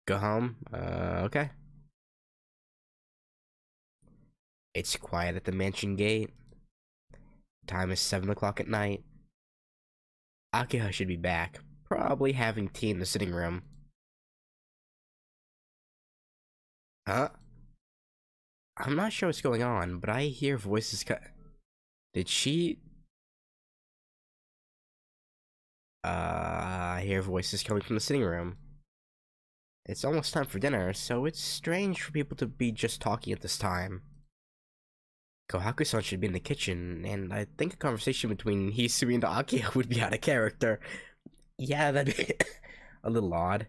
Go home? Okay. It's quiet at the mansion gate. Time is 7 o'clock at night. Akiha should be back. Probably having tea in the sitting room. Huh? I'm not sure what's going on, but I hear voices Did she... I hear voices coming from the sitting room. It's almost time for dinner, so it's strange for people to be just talking at this time. Kohaku-san should be in the kitchen, and I think a conversation between Hisui and Akiha would be out of character. Yeah, that'd be a little odd.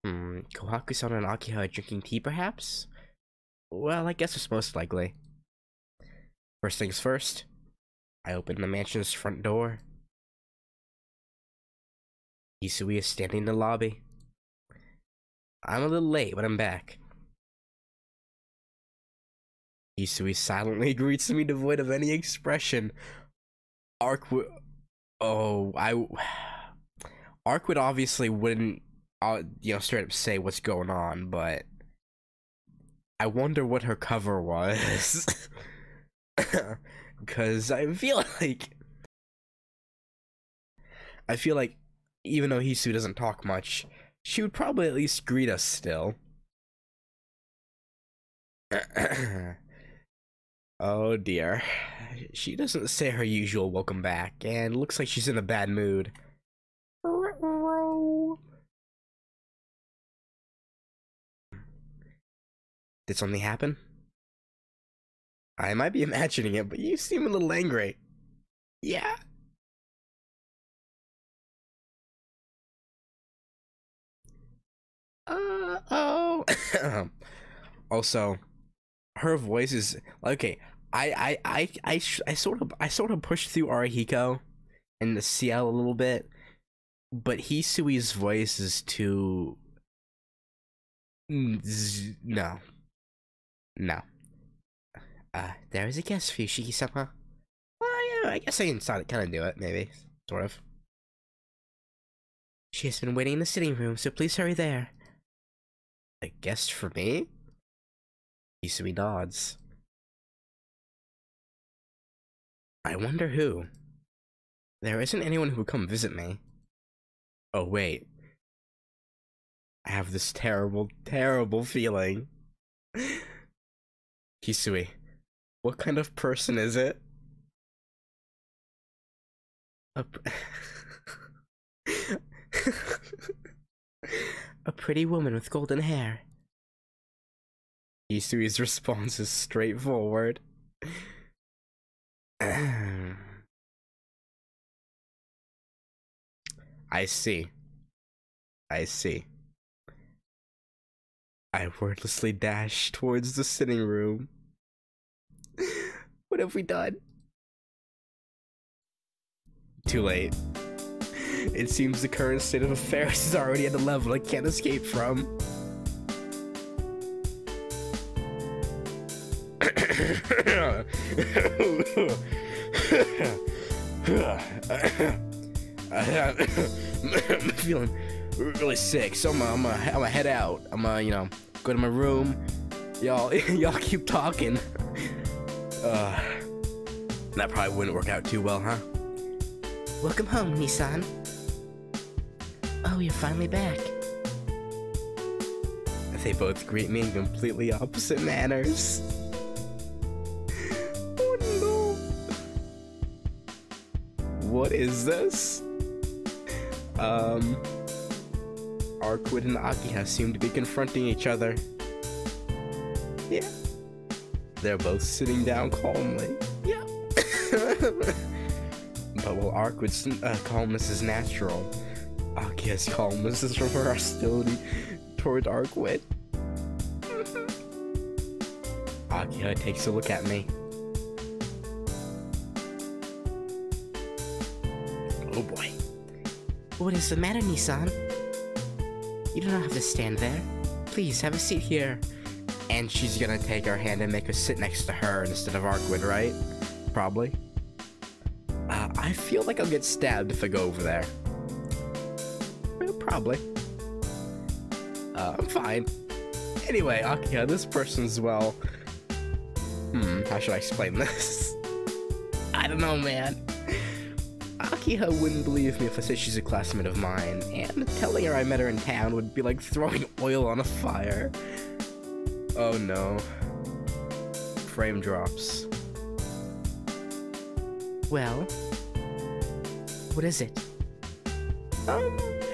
Kohaku-san and Akiha drinking tea, perhaps? Well, I guess it's most likely. First things first, I open the mansion's front door. Hisui is standing in the lobby. I'm a little late, but I'm back. Hisui silently greets me devoid of any expression. Arcueid obviously wouldn't, straight up say what's going on, but I wonder what her cover was. Because I feel like even though Hisui doesn't talk much, she would probably at least greet us still. Oh dear. She doesn't say her usual welcome back, and looks like she's in a bad mood. Did something happen? I might be imagining it, but you seem a little angry. Yeah? Oh. Also, her voice is okay. I sort of pushed through Arihiko and the CL a little bit, but Hisui's voice is too. No. There is a guest for you, Shiki-sama. Well, yeah, I guess I can kind of do it, maybe, sort of. She has been waiting in the sitting room, so please hurry there. A guest for me? Hisui nods. I wonder who. There isn't anyone who would come visit me. Oh wait. I have this terrible, terrible feeling. Hisui, what kind of person is it? A pretty woman with golden hair. Hisui's response is straightforward. I see. I wordlessly dash towards the sitting room. What have we done? Too late. It seems the current state of affairs is already at a level I can't escape from. I'm feeling really sick, so I'm gonna head out. I'm gonna, go to my room. Y'all keep talking. That probably wouldn't work out too well, huh? Welcome home, Nissan. Oh, you're finally back. They both greet me in completely opposite manners. Oh no. What is this? Arcueid and Akiha seem to be confronting each other. Yeah. They're both sitting down calmly. Yeah. But while Arcueid's calmness is natural, Akiha's calmness is from her hostility toward Arcueid. Akiha takes a look at me. Oh boy. What is the matter, Nissan? You do not have to stand there. Please, have a seat here. And she's gonna take our hand and make us sit next to her instead of Arcueid, right? Probably. I feel like I'll get stabbed if I go over there. Well, probably. I'm fine. Anyway, Akiha, this person's, well... how should I explain this? I don't know, man. Akiha wouldn't believe me if I said she's a classmate of mine, and telling her I met her in town would be like throwing oil on a fire. Oh no. Frame drops. Well, what is it?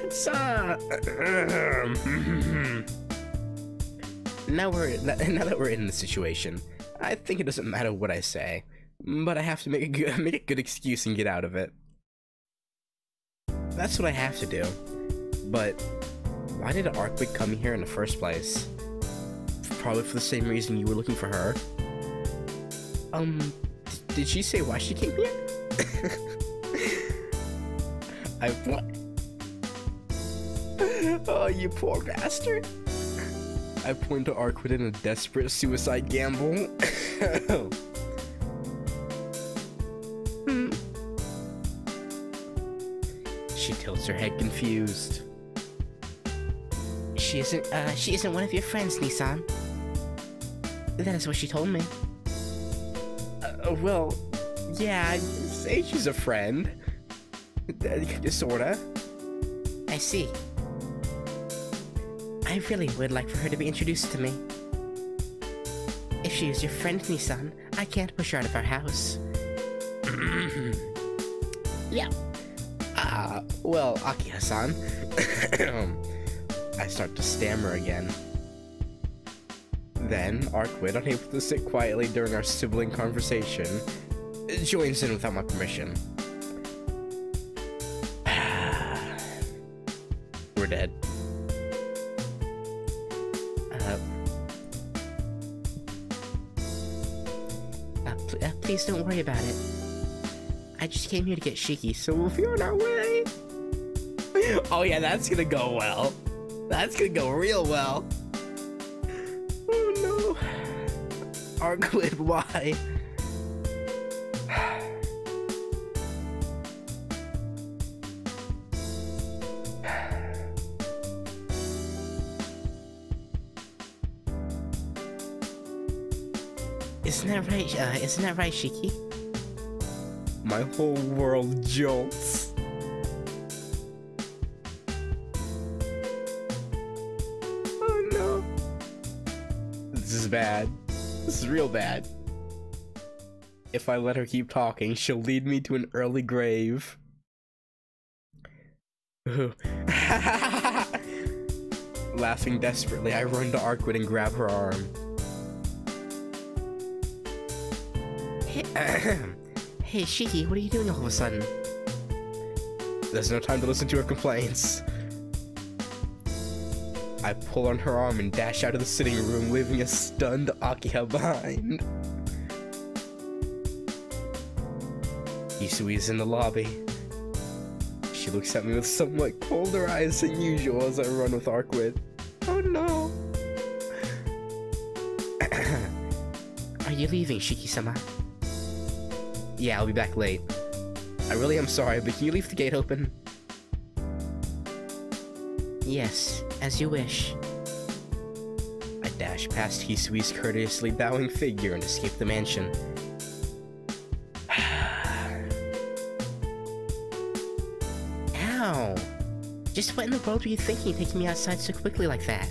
It's now that we're in the situation, I think it doesn't matter what I say, but I have to make a good excuse and get out of it. That's what I have to do. But why did Arcueid come here in the first place? Probably for the same reason you were looking for her. Did she say why she came here? What? Oh, you poor bastard. I point to Arcueid in a desperate suicide gamble. She tilts her head confused. She isn't one of your friends, Nissan. That is what she told me. Well, yeah, I'd say she's a friend. Sorta. I see. I really would like for her to be introduced to me. If she is your friend, Nissan, I can't push her out of our house. Yeah. Well, Akiha-san. I start to stammer again. Then, Arcueid, unable to sit quietly during our sibling conversation, joins in without my permission. We're dead. Please don't worry about it. I just came here to get Shiki, so we'll be on our way. Oh yeah, that's gonna go well. That's gonna go real well. Oh no. Arcueid, why? Isn't that right, Shiki? My whole world jolts. Oh no. This is bad. This is real bad. If I let her keep talking, she'll lead me to an early grave. Laughing desperately, I run to Arcueid and grab her arm. Hey, Shiki, what are you doing all of a sudden? There's no time to listen to her complaints. I pull on her arm and dash out of the sitting room, leaving a stunned Akiha behind. Isui's in the lobby. She looks at me with somewhat colder eyes than usual as I run with Arcueid. Oh no! Are you leaving, Shiki-sama? Yeah, I'll be back late. I really am sorry, but can you leave the gate open? Yes, as you wish. I dash past Hisui's courteously bowing figure and escape the mansion. Ow! Just what in the world were you thinking, taking me outside so quickly like that?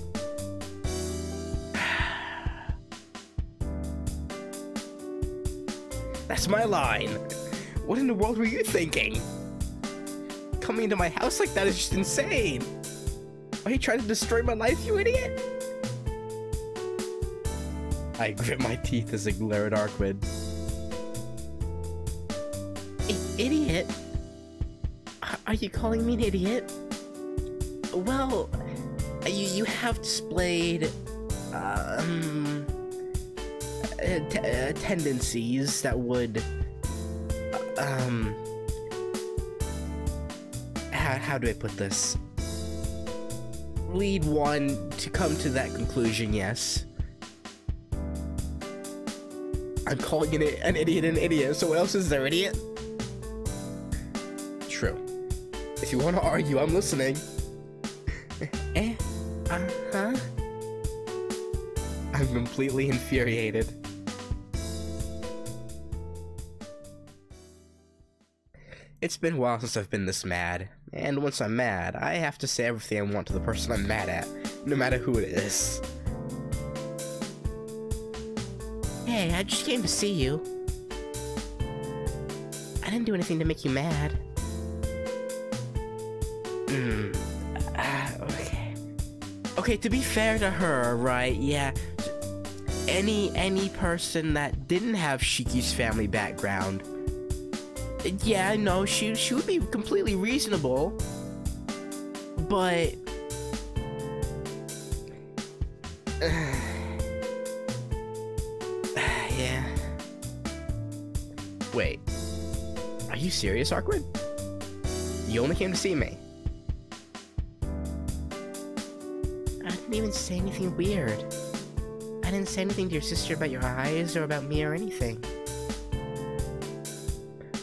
That's my line. What in the world were you thinking? Coming into my house like that is just insane. Are you trying to destroy my life, you idiot? I grit my teeth as I glare at Arcueid. Idiot? Are you calling me an idiot? Well, you have displayed, tendencies that would, how do I put this? Lead one to come to that conclusion, yes. I'm calling an idiot an idiot, so what else is there, idiot? True. If you want to argue, I'm listening. Uh-huh. I'm completely infuriated. It's been a while since I've been this mad, and once I'm mad, I have to say everything I want to the person I'm mad at, no matter who it is. Hey, I just came to see you. I didn't do anything to make you mad. Okay. Okay, to be fair to her, right, yeah. Any person that didn't have Shiki's family background, yeah, no, she would be completely reasonable, but yeah. Wait, are you serious, Arcueid? You only came to see me. I didn't even say anything weird. I didn't say anything to your sister about your eyes or about me or anything.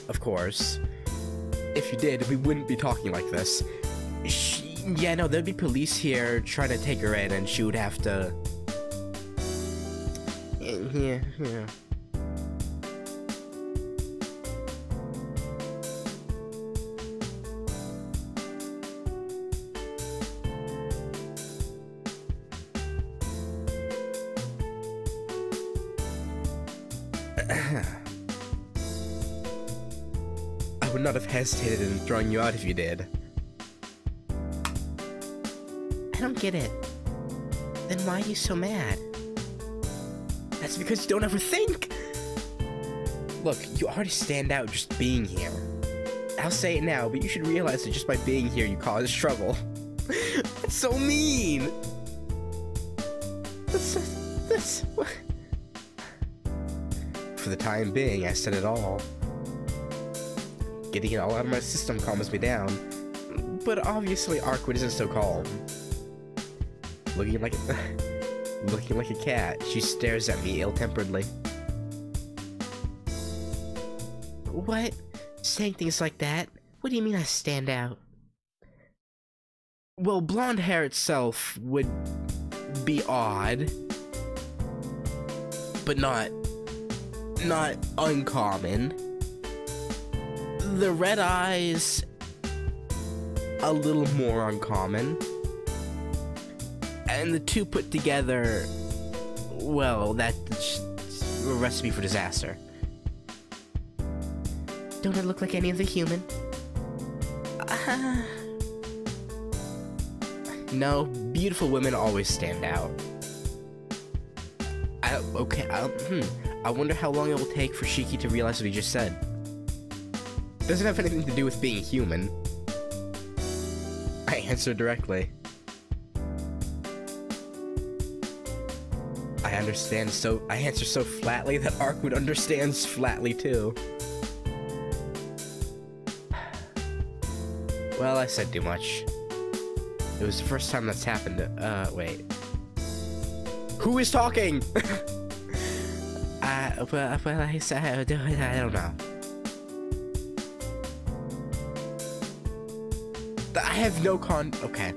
Of course. If you did, we wouldn't be talking like this. Yeah, no, there'd be police here trying to take her in, and she would have to... Yeah. I would not have hesitated in throwing you out if you did. I don't get it. Then why are you so mad? That's because you don't ever think! Look, you already stand out just being here. I'll say it now, but you should realize that just by being here you cause trouble. That's so mean! That's... What? For the time being, I said it all. Getting it all out of my system calms me down. But obviously Arcueid isn't so calm. Looking like a cat, she stares at me ill-temperedly. What? Saying things like that? What do you mean I stand out? Well, blonde hair itself would be odd, but not uncommon. The red eyes, a little more uncommon. And the two put together, well, that's a recipe for disaster. Don't I look like any other human? No, beautiful women always stand out. I wonder how long it will take for Shiki to realize what he just said. Doesn't have anything to do with being human. I answered directly. I answer so flatly that Arcueid understands flatly too. Well, I said too much. It was the first time that's happened. Wait. Who is talking? Well, I don't know. I have no okay.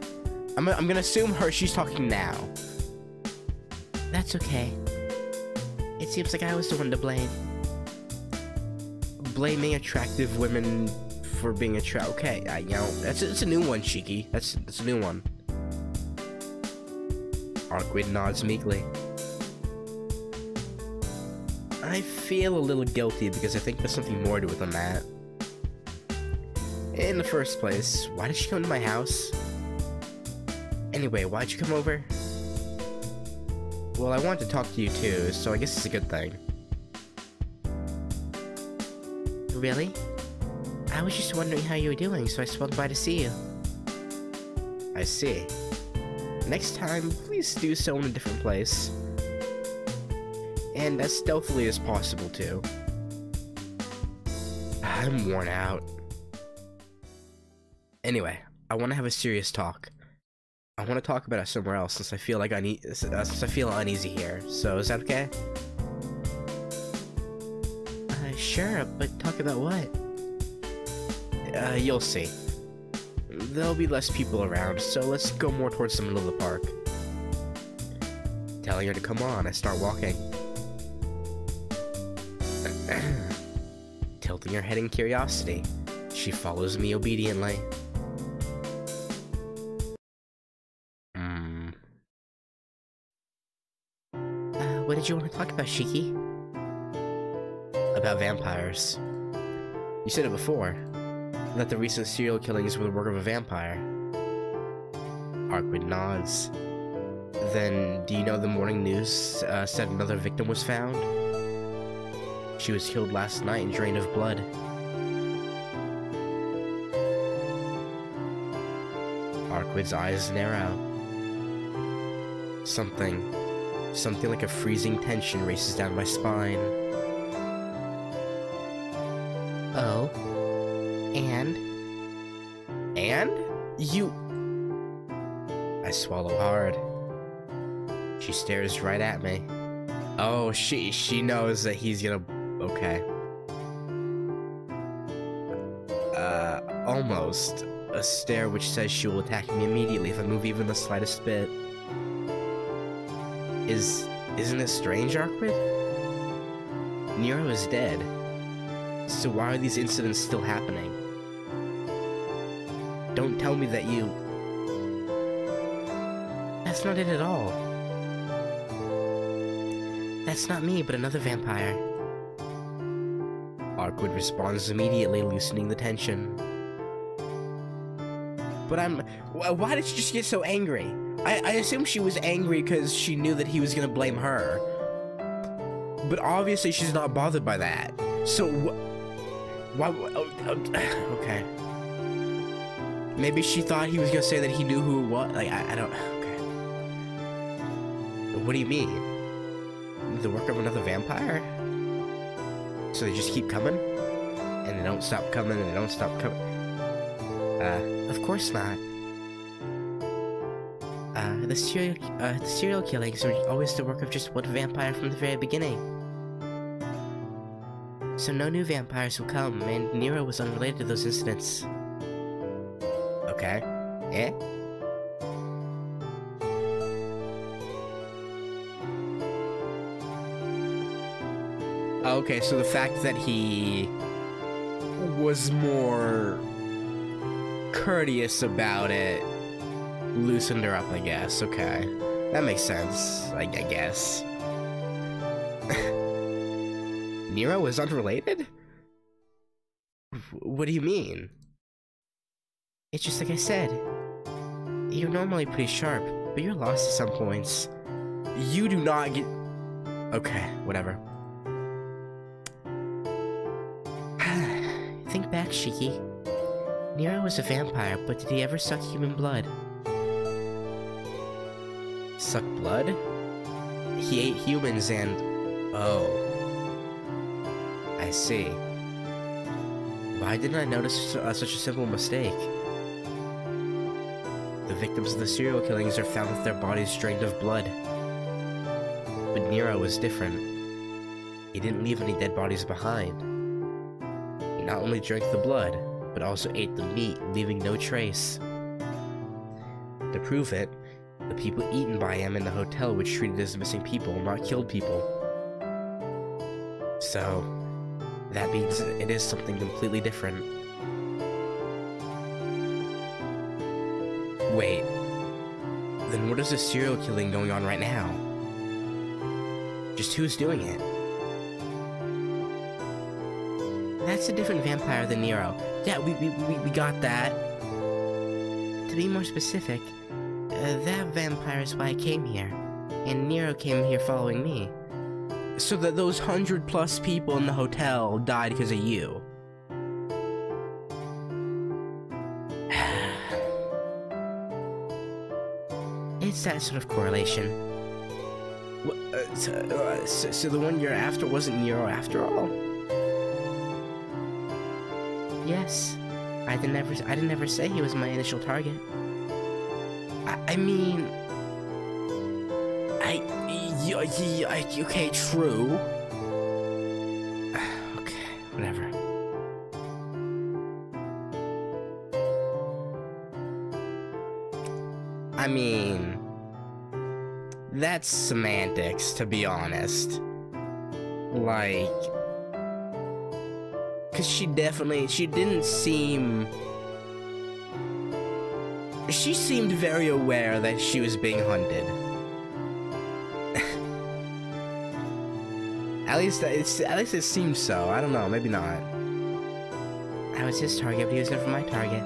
I'm gonna assume she's talking now. That's okay. It seems like I was the one to blame. Blaming attractive women for being attractive. Okay, you know, it's a new one, Shiki. That's a new one. Arcueid nods meekly. I feel a little guilty because I think there's something more to it than that. In the first place, why did she come to my house? Anyway, why'd you come over? Well, I wanted to talk to you too, so I guess it's a good thing. Really? I was just wondering how you were doing, so I swung by to see you. I see. Next time, please do so in a different place. And as stealthily as possible, too. I'm worn out. Anyway, I want to have a serious talk. I want to talk about it somewhere else since I feel like since I feel uneasy here. So is that okay? Sure, but talk about what? You'll see. there'll be less people around, so let's go more towards the middle of the park. Telling her to come on, I start walking. Tilting her head in curiosity, she follows me obediently. What did you want to talk about, Shiki? About vampires. You said it before, that the recent serial killings were the work of a vampire. Arcueid nods. Then, do you know the morning news said another victim was found? She was killed last night and drained of blood. Arcueid's eyes narrow. Something like a freezing tension races down my spine. Oh? And? You... I swallow hard. She stares right at me. Oh, she knows that he's gonna... Okay. Almost. A stare which says she will attack me immediately if I move even the slightest bit. Isn't it strange, Arcueid? Nero is dead. So why are these incidents still happening? Don't tell me that you... That's not it at all. That's not me, but another vampire. Arcueid responds immediately, loosening the tension. But why did she just get so angry? I assume she was angry because she knew that he was gonna blame her. But obviously she's not bothered by that. So why? Okay. Maybe she thought he was gonna say that he knew who it was. Like, I don't... Okay. What do you mean? The work of another vampire? So they just keep coming? And they don't stop coming, and they don't stop coming? Of course not. The serial killings are always the work of just one vampire from the very beginning. So no new vampires will come, and Nero was unrelated to those incidents. Okay. Eh? Okay, so the fact that he was more courteous about it loosened her up, I guess. Okay. That makes sense, I guess. Nero is unrelated? What do you mean? It's just like I said. You're normally pretty sharp, but you're lost at some points. You do not get... Okay, whatever. Think back, Shiki. Nero was a vampire, but did he ever suck human blood? Suck blood? He ate humans and... Oh. I see. Why didn't I notice such a simple mistake? The victims of the serial killings are found with their bodies drained of blood. But Nero was different. He didn't leave any dead bodies behind. He not only drank the blood, but also ate the meat, leaving no trace. To prove it, the people eaten by him in the hotel were treated as missing people, not killed people. So, that means it is something completely different. Wait, then what is the serial killing going on right now? Just who's doing it? That's a different vampire than Nero. Yeah, we got that. To be more specific, that vampire is why I came here, and Nero came here following me. So that those 100+ people in the hotel died because of you. It's that sort of correlation. So the one you're after wasn't Nero after all? Yes. I didn't ever say he was my initial target. I mean... okay, true. Okay, whatever. I mean, that's semantics, to be honest. Like, cause she didn't seem, she seemed very aware that she was being hunted. At least it seems so. I don't know, maybe not. I was his target, but he was never my target.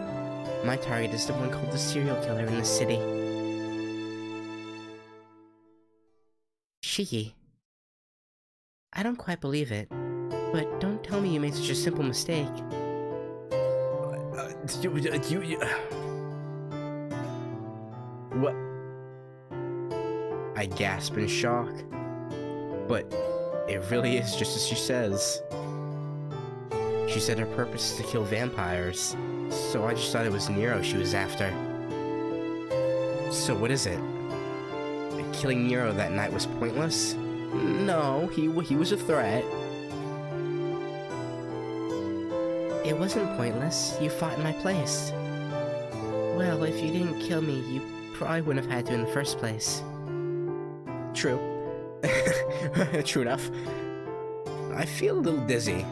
My target is the one called the serial killer in the city. Shiki. I don't quite believe it, but don't tell me you made such a simple mistake. What? I gasp in shock. But it really is just as she says. She said her purpose is to kill vampires, so I just thought it was Nero she was after. So what is it? Killing Nero that night was pointless? No, he was a threat. It wasn't pointless. You fought in my place. Well, if you didn't kill me, you probably wouldn't have had to in the first place. True. True enough. I feel a little dizzy.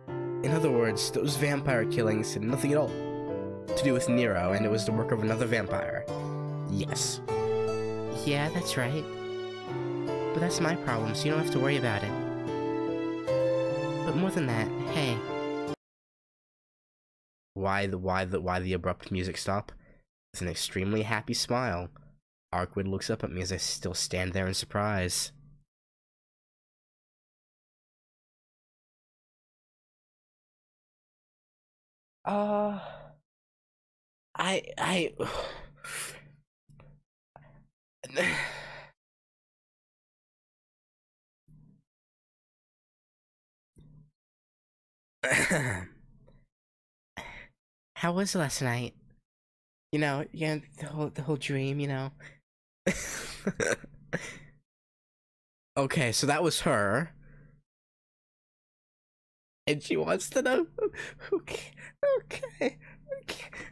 In other words, those vampire killings had nothing at all to do with Nero, and it was the work of another vampire. Yes. Yeah, that's right. But that's my problem, so you don't have to worry about it. But more than that, hey. Why the abrupt music stop? With an extremely happy smile, Arcueid looks up at me as I still stand there in surprise. I How was last night? You know, yeah, the whole dream, you know. Okay, so that was her. And she wants to know. Okay,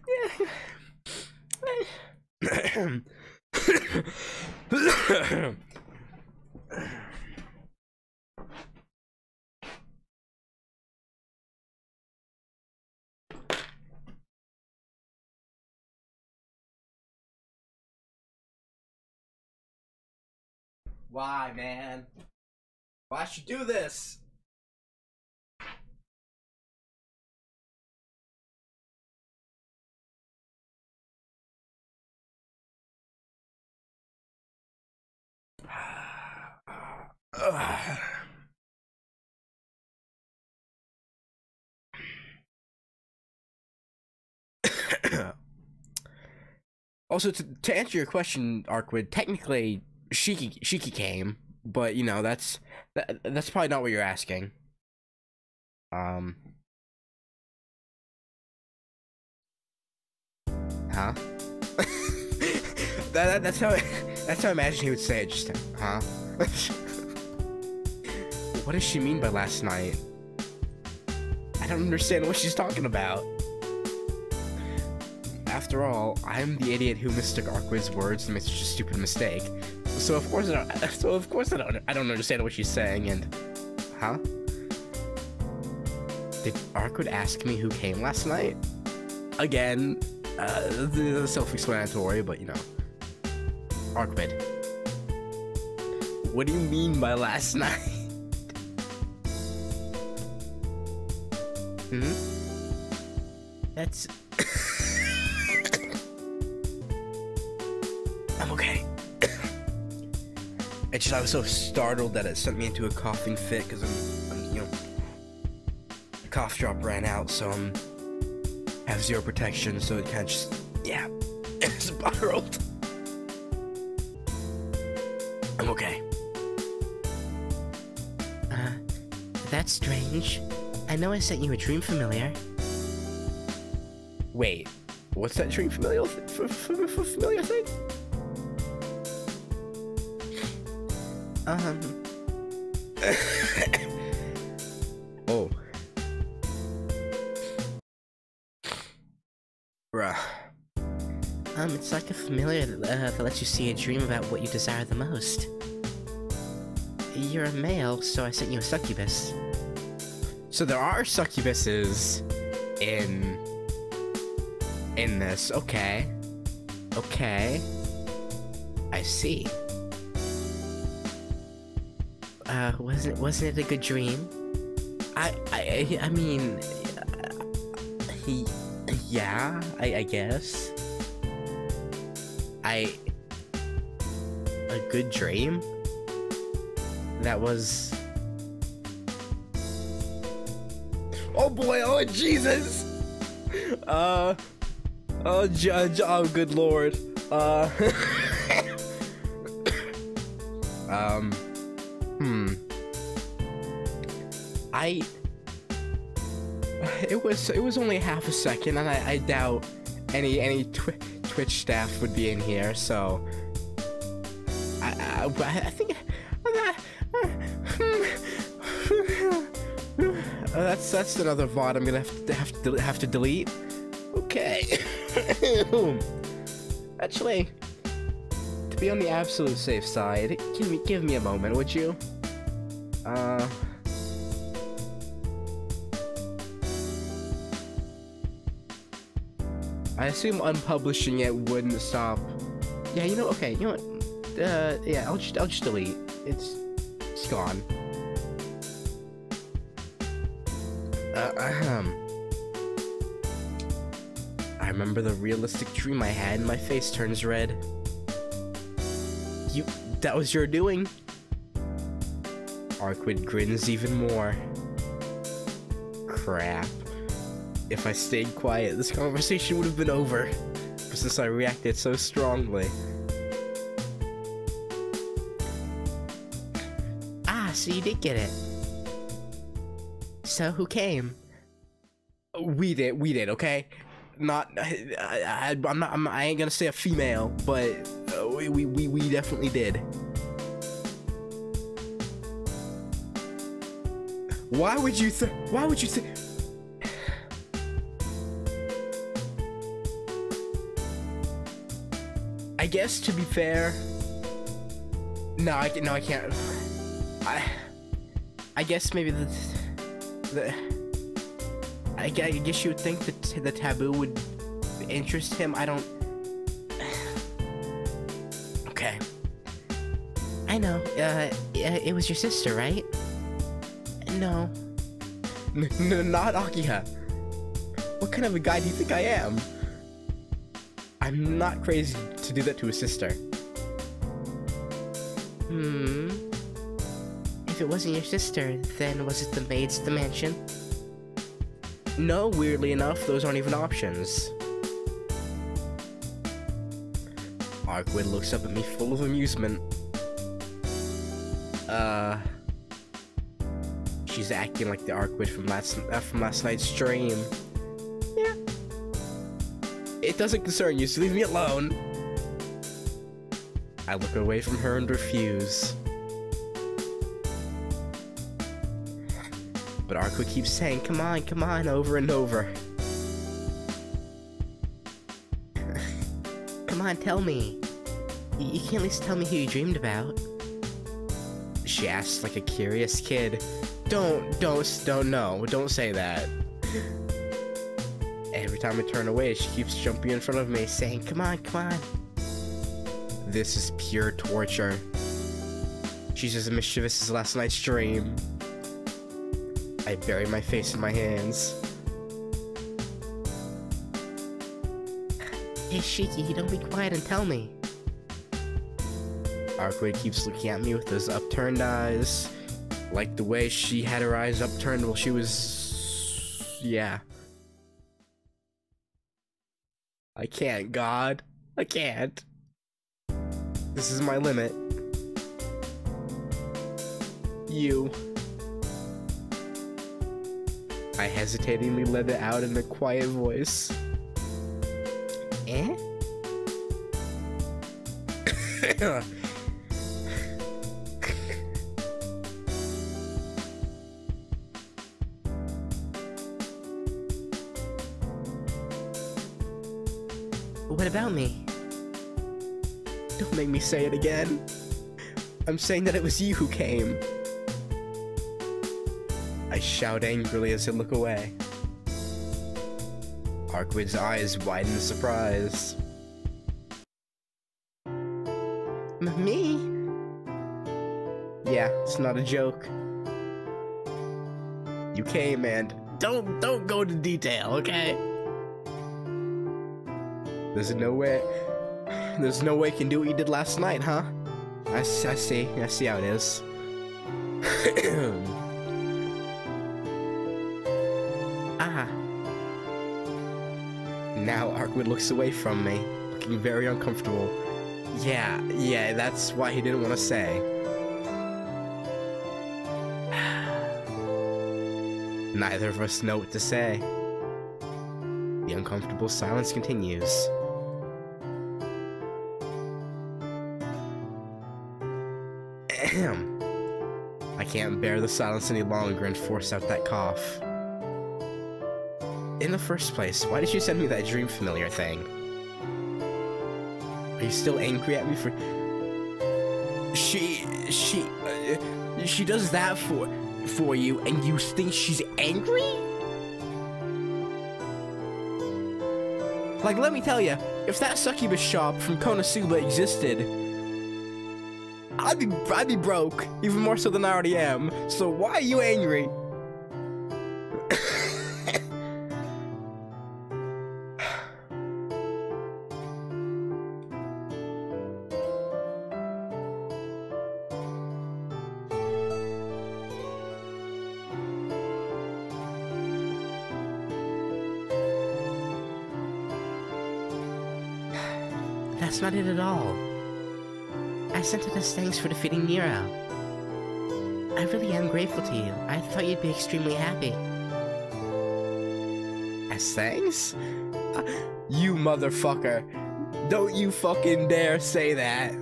yeah. Why, man? Why should you do this? Also, to answer your question, Arcueid, technically Shiki came, but you know that's probably not what you're asking. Huh? That's how I imagine he would say it. Just huh? What does she mean by last night? I don't understand what she's talking about. After all, I'm the idiot who mistook Arcueid's words and made such a stupid mistake. So of course I don't understand what she's saying. And huh? Did Arcueid ask me who came last night? Again, self-explanatory, but you know. Arcueid, what do you mean by last night? That's... I'm okay. It's just I was so startled that it sent me into a coughing fit because I'm, you know, the cough drop ran out, so I have zero protection, so it kind of just, yeah, it spiraled. I'm okay. That's strange. I know I sent you a dream familiar. Wait, what's that dream familiar familiar thing? Oh. Bruh. familiar that lets you see and dream about what you desire the most. You're a male, so I sent you a succubus. So there are succubuses in this. Okay. Okay. I see. Wasn't it a good dream? I mean, yeah, I guess. A good dream? That was... Oh boy, oh Jesus! Oh good lord. It was only half a second, and I doubt any Twitch staff would be in here, so I think that's another VOD I'm gonna have to delete. Okay. Actually, to be on the absolute safe side, give me a moment, would you? I assume unpublishing it wouldn't stop. Yeah, you know, okay, you know what? Yeah, I'll just delete. It's gone. I remember the realistic dream I had, and my face turns red. That was your doing? Arcueid grins even more. Crap. If I stayed quiet, this conversation would have been over. But since I reacted so strongly. Ah, so you did get it. So who came? We did, okay? I ain't gonna say a female, but we definitely did. Why would you think? I guess, to be fair, no, I can't. I guess maybe I guess you would think that the taboo would interest him. I don't. Okay. I know. It was your sister, right? No. Not Akiha. What kind of a guy do you think I am? I'm not crazy to do that to a sister. If it wasn't your sister, then was it the maids at the mansion? No, weirdly enough, those aren't even options. Arcueid looks up at me full of amusement. She's acting like the Arcueid from last night's stream. Yeah. It doesn't concern you, so leave me alone. I look away from her and refuse. But Arcueid keeps saying, come on, over and over. Come on, tell me. You can't at least tell me who you dreamed about. She asks like a curious kid. Don't say that. Every time I turn away, she keeps jumping in front of me, saying, come on. This is pure torture. She's as mischievous as last night's dream. I bury my face in my hands. Hey Shiki, don't be quiet and tell me. Arcueid keeps looking at me with those upturned eyes. Like the way she had her eyes upturned while she was... yeah. I can't, God. I can't. This is my limit. You. I hesitatingly let it out in a quiet voice. Eh? What about me? Don't make me say it again. I'm saying that it was you who came. I shout angrily as I look away. Arcueid's eyes widen in surprise. Me? Yeah, it's not a joke. You came and don't go into detail, okay? There's no way you can do what you did last night, huh? I see how it is. Now Arcueid looks away from me, looking very uncomfortable. Yeah, that's why he didn't want to say. Neither of us know what to say. The uncomfortable silence continues. Ahem. I can't bear the silence any longer and force out that cough. In the first place, why did you send me that dream familiar thing? Are you still angry at me for... She does that for you, and you think she's angry? Like, let me tell you, if that succubus shop from Konosuba existed, I'd be broke, even more so than I already am. So why are you angry? That's not it at all. I sent it as thanks for defeating Nero. I really am grateful to you. I thought you'd be extremely happy. As thanks? You motherfucker. Don't you fucking dare say that.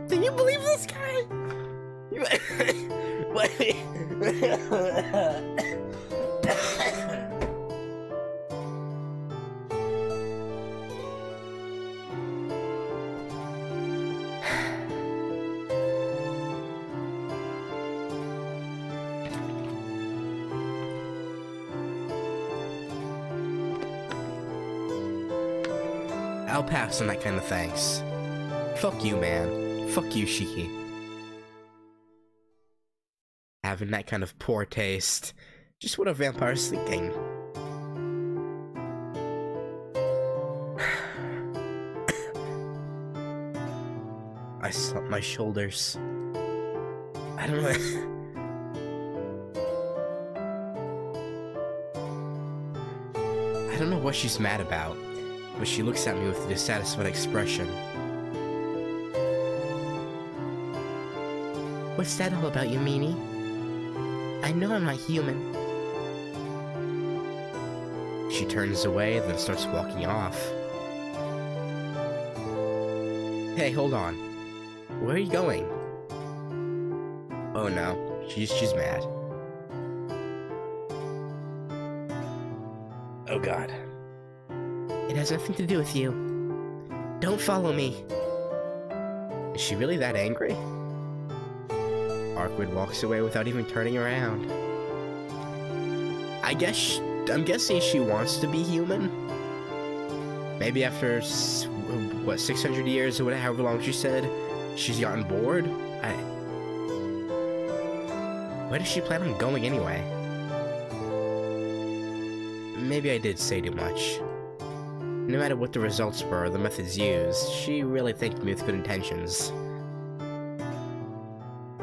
Do you believe this guy? I'll pass on that kind of thanks. Fuck you, man. Fuck you, Shiki. Having that kind of poor taste. Just what a vampire's thinking. I slump my shoulders. I don't know. I don't know what she's mad about, but she looks at me with a dissatisfied expression. What's that all about, you meanie? I know I'm not human. She turns away, then starts walking off. Hey, hold on. Where are you going? Oh no, she's mad. Oh god. It has nothing to do with you. Don't follow me. Is she really that angry? Arcueid walks away without even turning around. I'm guessing she wants to be human? Maybe after, what, 600 years or whatever, however long she said, she's gotten bored? Where does she plan on going anyway? Maybe I did say too much. No matter what the results were or the methods used, she really thanked me with good intentions.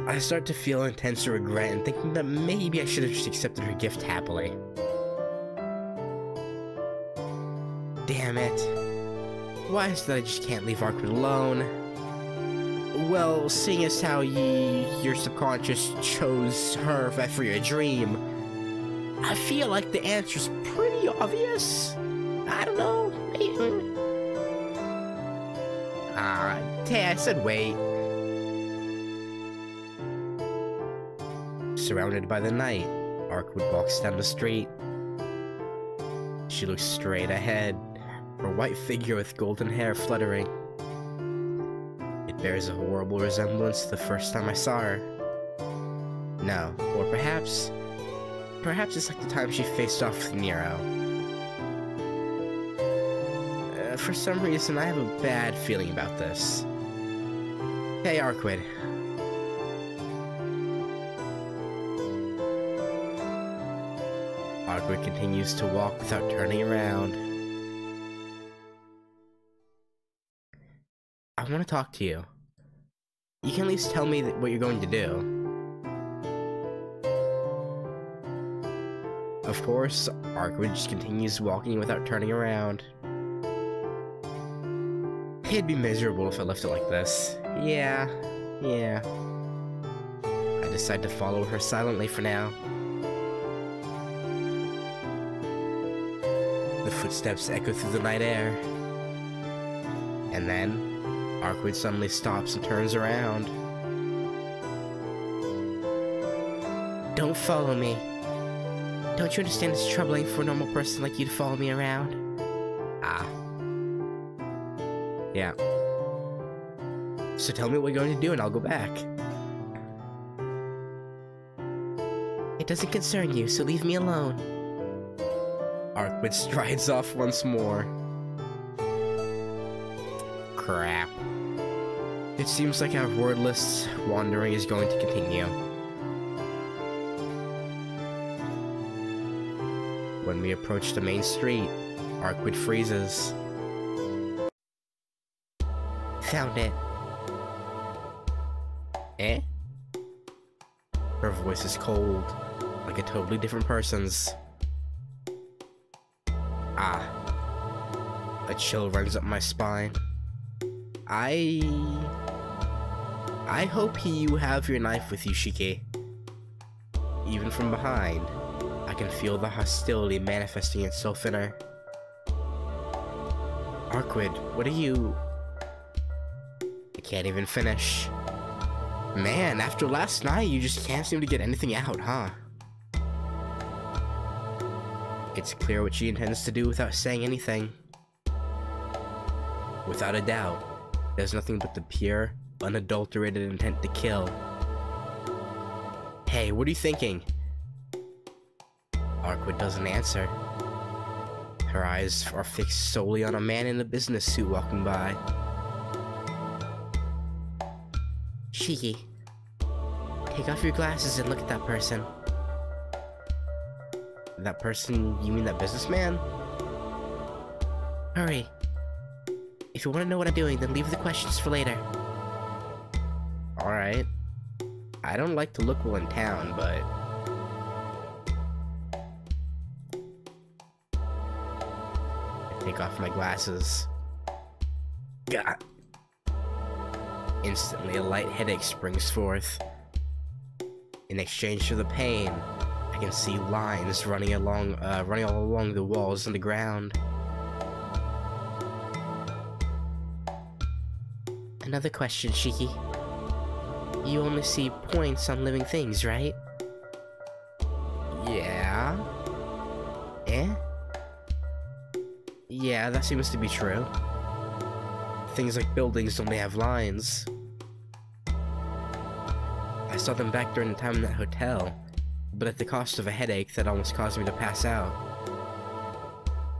I start to feel intense regret and thinking that maybe I should have just accepted her gift happily. Damn it. Why is it that I just can't leave Arcueid alone? Well, seeing as how your subconscious chose her for your dream, I feel like the answer's pretty obvious. I don't know. Hey, I said wait. Surrounded by the night, Arcueid walks down the street. She looks straight ahead, her white figure with golden hair fluttering. bears a horrible resemblance to the first time I saw her. No, or perhaps it's like the time she faced off with Nero. For some reason, I have a bad feeling about this. Hey, Arcueid. Arcueid continues to walk without turning around. I want to talk to you. You can at least tell me what you're going to do. Of course, Arcueid just continues walking without turning around. It'd be miserable if I left it like this. Yeah. I decide to follow her silently for now. The footsteps echo through the night air. And then, Arcueid suddenly stops and turns around. Don't follow me. Don't you understand it's troubling for a normal person like you to follow me around? Ah. Yeah. So tell me what you're going to do and I'll go back. It doesn't concern you, so leave me alone. Arcueid strides off once more. Crap. It seems like our wordless wandering is going to continue. When we approach the main street, Arcueid freezes. Found it. Eh? Her voice is cold, like a totally different person's. Ah. A chill runs up my spine. I hope you have your knife with you, Shiki. Even from behind, I can feel the hostility manifesting itself in her. Arcueid, what are you... I can't even finish. Man, after last night, you just can't seem to get anything out, huh? It's clear what she intends to do without saying anything. Without a doubt, there's nothing but the pure, unadulterated intent to kill. Hey, what are you thinking? Arcueid doesn't answer. Her eyes are fixed solely on a man in a business suit walking by. Shiki, take off your glasses and look at that person. That person? You mean that businessman? Hurry. If you want to know what I'm doing, then leave the questions for later. Alright. I don't like to look well in town, but... I take off my glasses. God. Instantly, a light headache springs forth. In exchange for the pain, I can see lines running all along the walls and the ground. Another question, Shiki. You only see points on living things, right? Yeah? Eh? Yeah, that seems to be true. Things like buildings only have lines. I saw them back during the time in that hotel, but at the cost of a headache that almost caused me to pass out.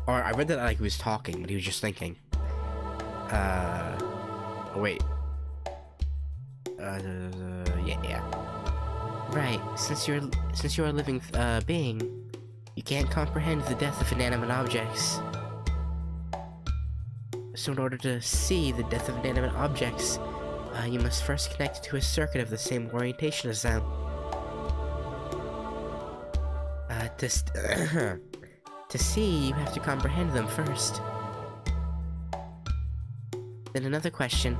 Or I read that like he was talking, but he was just thinking. Oh, wait. Yeah. Right, since you're a living, being, you can't comprehend the death of inanimate objects. So in order to see the death of inanimate objects, you must first connect to a circuit of the same orientation as them. To see, you have to comprehend them first. Then another question.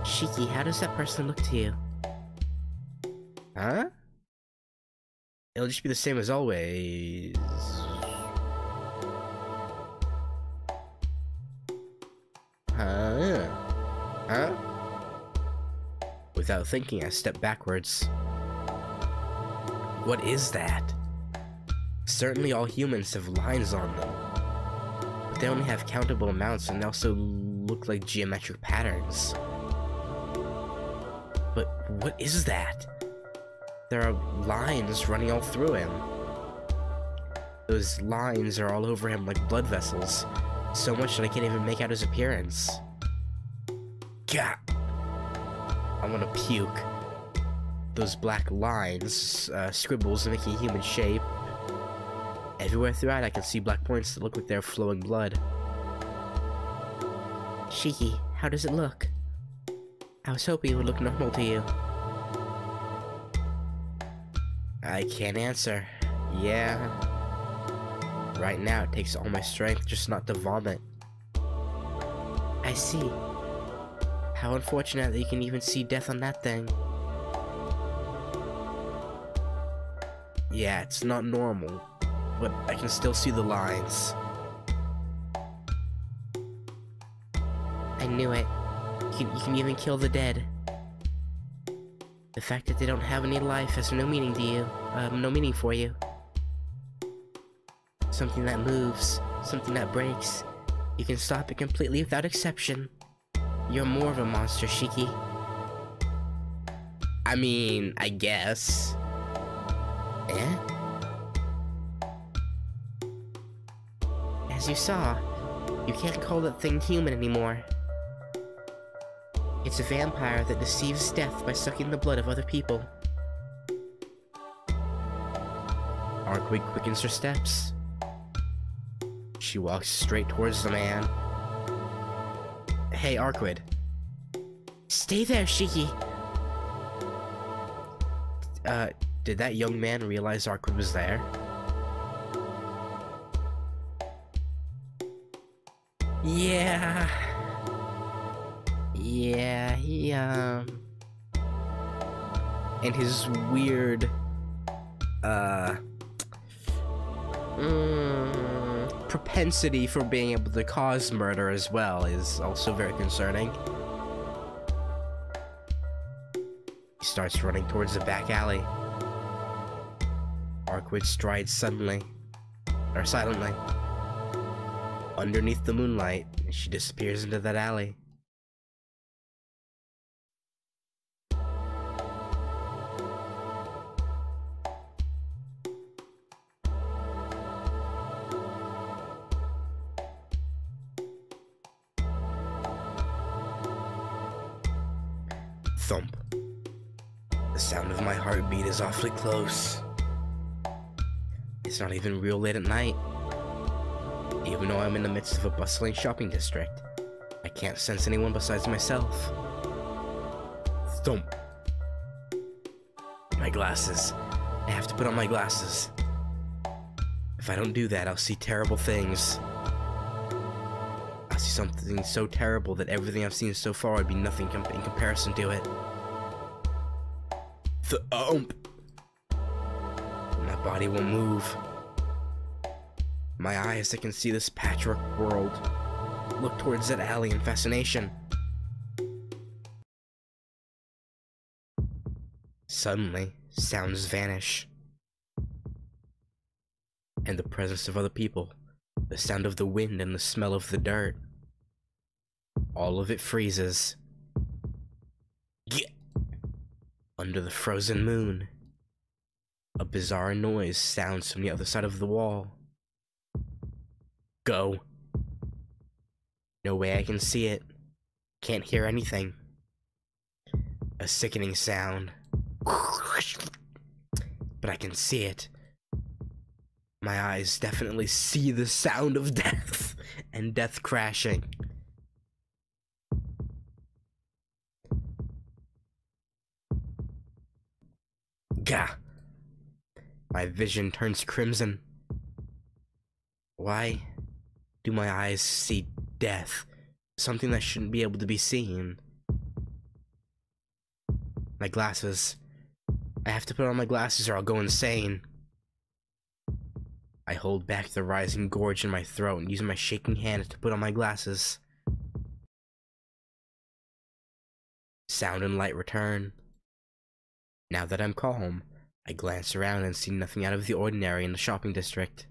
Shiki, how does that person look to you? Huh? It'll just be the same as always. Huh? Without thinking, I step backwards. What is that? Certainly all humans have lines on them, but they only have countable amounts and they also look like geometric patterns. But what is that? There are lines running all through him. Those lines are all over him like blood vessels. So much that I can't even make out his appearance. Gah! I want to puke. Those black lines, scribbles making a human shape. Everywhere throughout I can see black points that look like they're flowing blood. Shiki, how does it look? I was hoping it would look normal to you. I can't answer. Yeah. Right now it takes all my strength just not to vomit. I see. How unfortunate that you can even see death on that thing. Yeah, it's not normal, but I can still see the lines. I knew it. You can even kill the dead. The fact that they don't have any life has no meaning to you. No meaning for you. Something that moves, something that breaks. You can stop it completely without exception. You're more of a monster, Shiki. I mean, I guess. Eh? As you saw, you can't call that thing human anymore. It's a vampire that deceives death by sucking the blood of other people. Arcueid quickens her steps. She walks straight towards the man. Hey, Arcueid. Stay there, Shiki! Did that young man realize Arcueid was there? Yeah... Yeah, he, and his weird, propensity for being able to cause murder as well is also very concerning. He starts running towards the back alley. Arcueid strides silently. Underneath the moonlight, she disappears into that alley. Thump. The sound of my heartbeat is awfully close. It's not even real late at night. Even though I'm in the midst of a bustling shopping district, I can't sense anyone besides myself. Thump. My glasses. I have to put on my glasses. If I don't do that, I'll see terrible things. I'll see something so terrible that everything I've seen so far would be nothing in comparison to it. My body won't move. My eyes, I can see this patchwork world. Look towards that alley in fascination. Suddenly, sounds vanish. And the presence of other people. The sound of the wind and the smell of the dirt. All of it freezes. Under the frozen moon, a bizarre noise sounds from the other side of the wall. Go. No way I can see it. Can't hear anything. A sickening sound. But I can see it. My eyes definitely see the sound of death and death crashing. Gah! My vision turns crimson. Why do my eyes see death? Something that shouldn't be able to be seen. My glasses. I have to put on my glasses or I'll go insane. I hold back the rising gorge in my throat and use my shaking hand to put on my glasses. Sound and light return. Now that I'm calm, I glance around and see nothing out of the ordinary in the shopping district.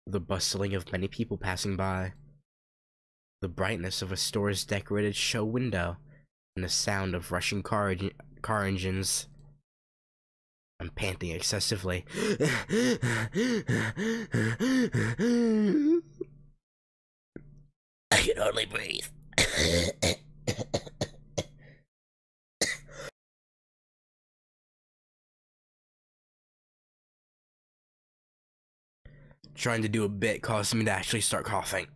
The bustling of many people passing by. The brightness of a store's decorated show window and the sound of rushing car engines. I'm panting excessively. I can hardly breathe. Trying to do a bit caused me to actually start coughing.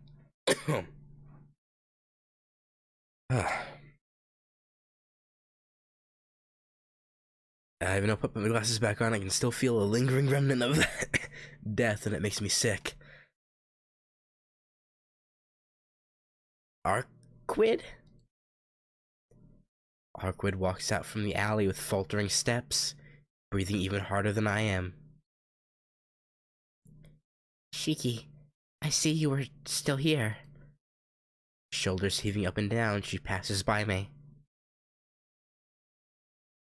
Even though I put my glasses back on, I can still feel a lingering remnant of death, and it makes me sick. Arcueid? Arcueid walks out from the alley with faltering steps, breathing even harder than I am. Shiki, I see you were still here. Shoulders heaving up and down, she passes by me.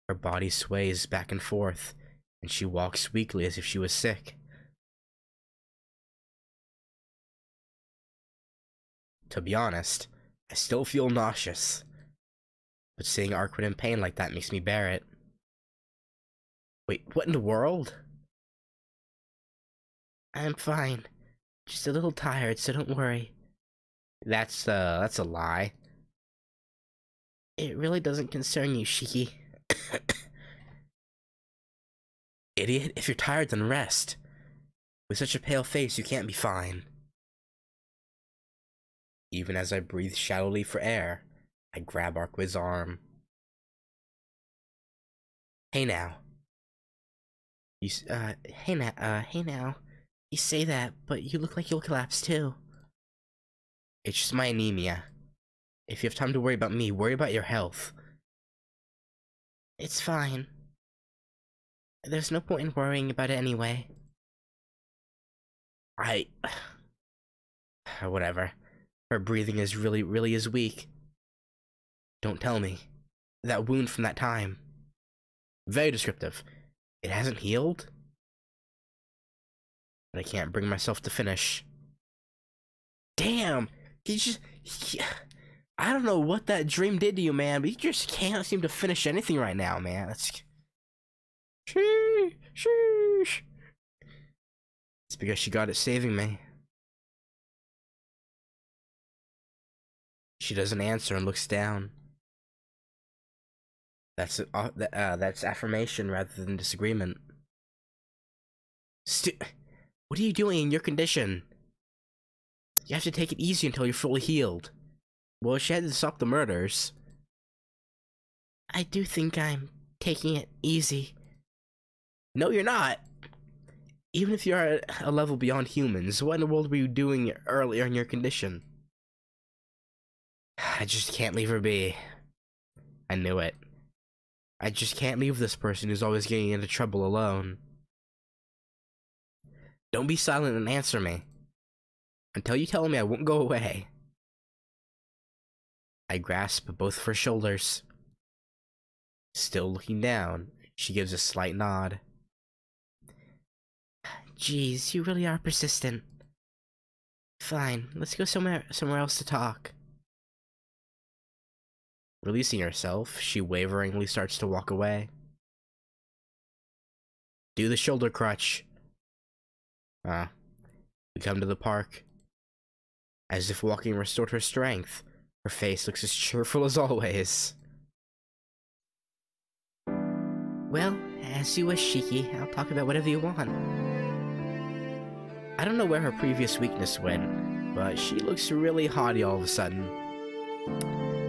Her body sways back and forth, and she walks weakly as if she was sick. To be honest, I still feel nauseous, but seeing Arcueid in pain like that makes me bear it. Wait, what in the world? I'm fine. Just a little tired, so don't worry. That's a lie. It really doesn't concern you, Shiki. Idiot, if you're tired, then rest. With such a pale face, you can't be fine. Even as I breathe shallowly for air, I grab Arcueid's arm. Hey now. Hey now. You say that, but you look like you'll collapse too. It's just my anemia. If you have time to worry about me, worry about your health. It's fine. There's no point in worrying about it anyway. Whatever. Her breathing is really is weak. Don't tell me. That wound from that time. Very descriptive. It hasn't healed? But I can't bring myself to finish. Damn! I don't know what that dream did to you, man, but you just can't seem to finish anything right now, man. That's... Sheesh. It's because she got it saving me. She doesn't answer and looks down. That's affirmation rather than disagreement. What are you doing in your condition? You have to take it easy until you're fully healed. Well, she had to stop the murders. I do think I'm taking it easy. No, you're not. Even if you're at a level beyond humans, what in the world were you doing earlier in your condition? I just can't leave her be. I knew it. I just can't leave this person who's always getting into trouble alone. Don't be silent and answer me. Until you tell me, I won't go away. I grasp both of her shoulders. Still looking down, she gives a slight nod. Jeez, you really are persistent. Fine, let's go somewhere else to talk. Releasing herself, she waveringly starts to walk away. Do the shoulder crutch. We come to the park. As if walking restored her strength, her face looks as cheerful as always. Well, as you wish, Shiki. I'll talk about whatever you want. I don't know where her previous weakness went, but she looks really haughty all of a sudden.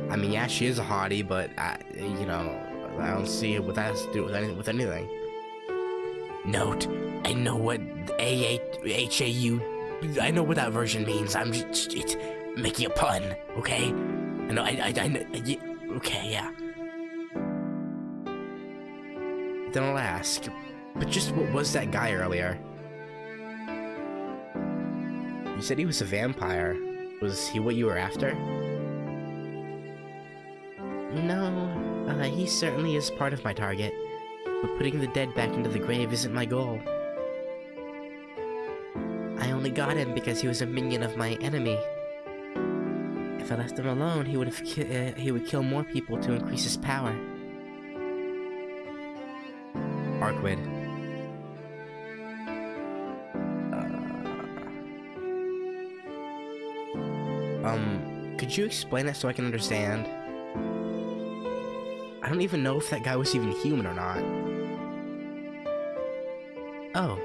I mean, yeah, she is a hottie, but, you know, I don't see what that has to do with anything. Note, I know what A-H-A-U, I know what that version means. I'm just it's making a pun, okay? I know, okay, yeah. Then I'll ask, but just what was that guy earlier? You said he was a vampire. Was he what you were after? No, he certainly is part of my target, but putting the dead back into the grave isn't my goal. I only got him because he was a minion of my enemy. If I left him alone, he would kill more people to increase his power. Arcueid. Could you explain that so I can understand? I don't even know if that guy was even human or not. Oh.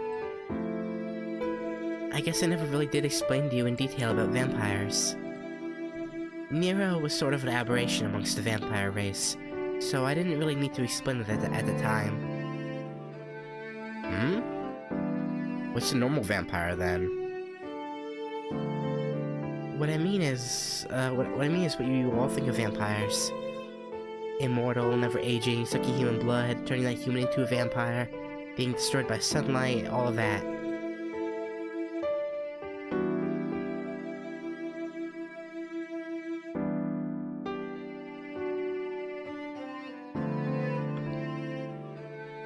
I guess I never really did explain to you in detail about vampires. Nero was sort of an aberration amongst the vampire race, so I didn't really need to explain that at the time. What's a normal vampire then? What I mean is what you all think of vampires. Immortal, never aging, sucking human blood, turning that human into a vampire, being destroyed by sunlight, all of that.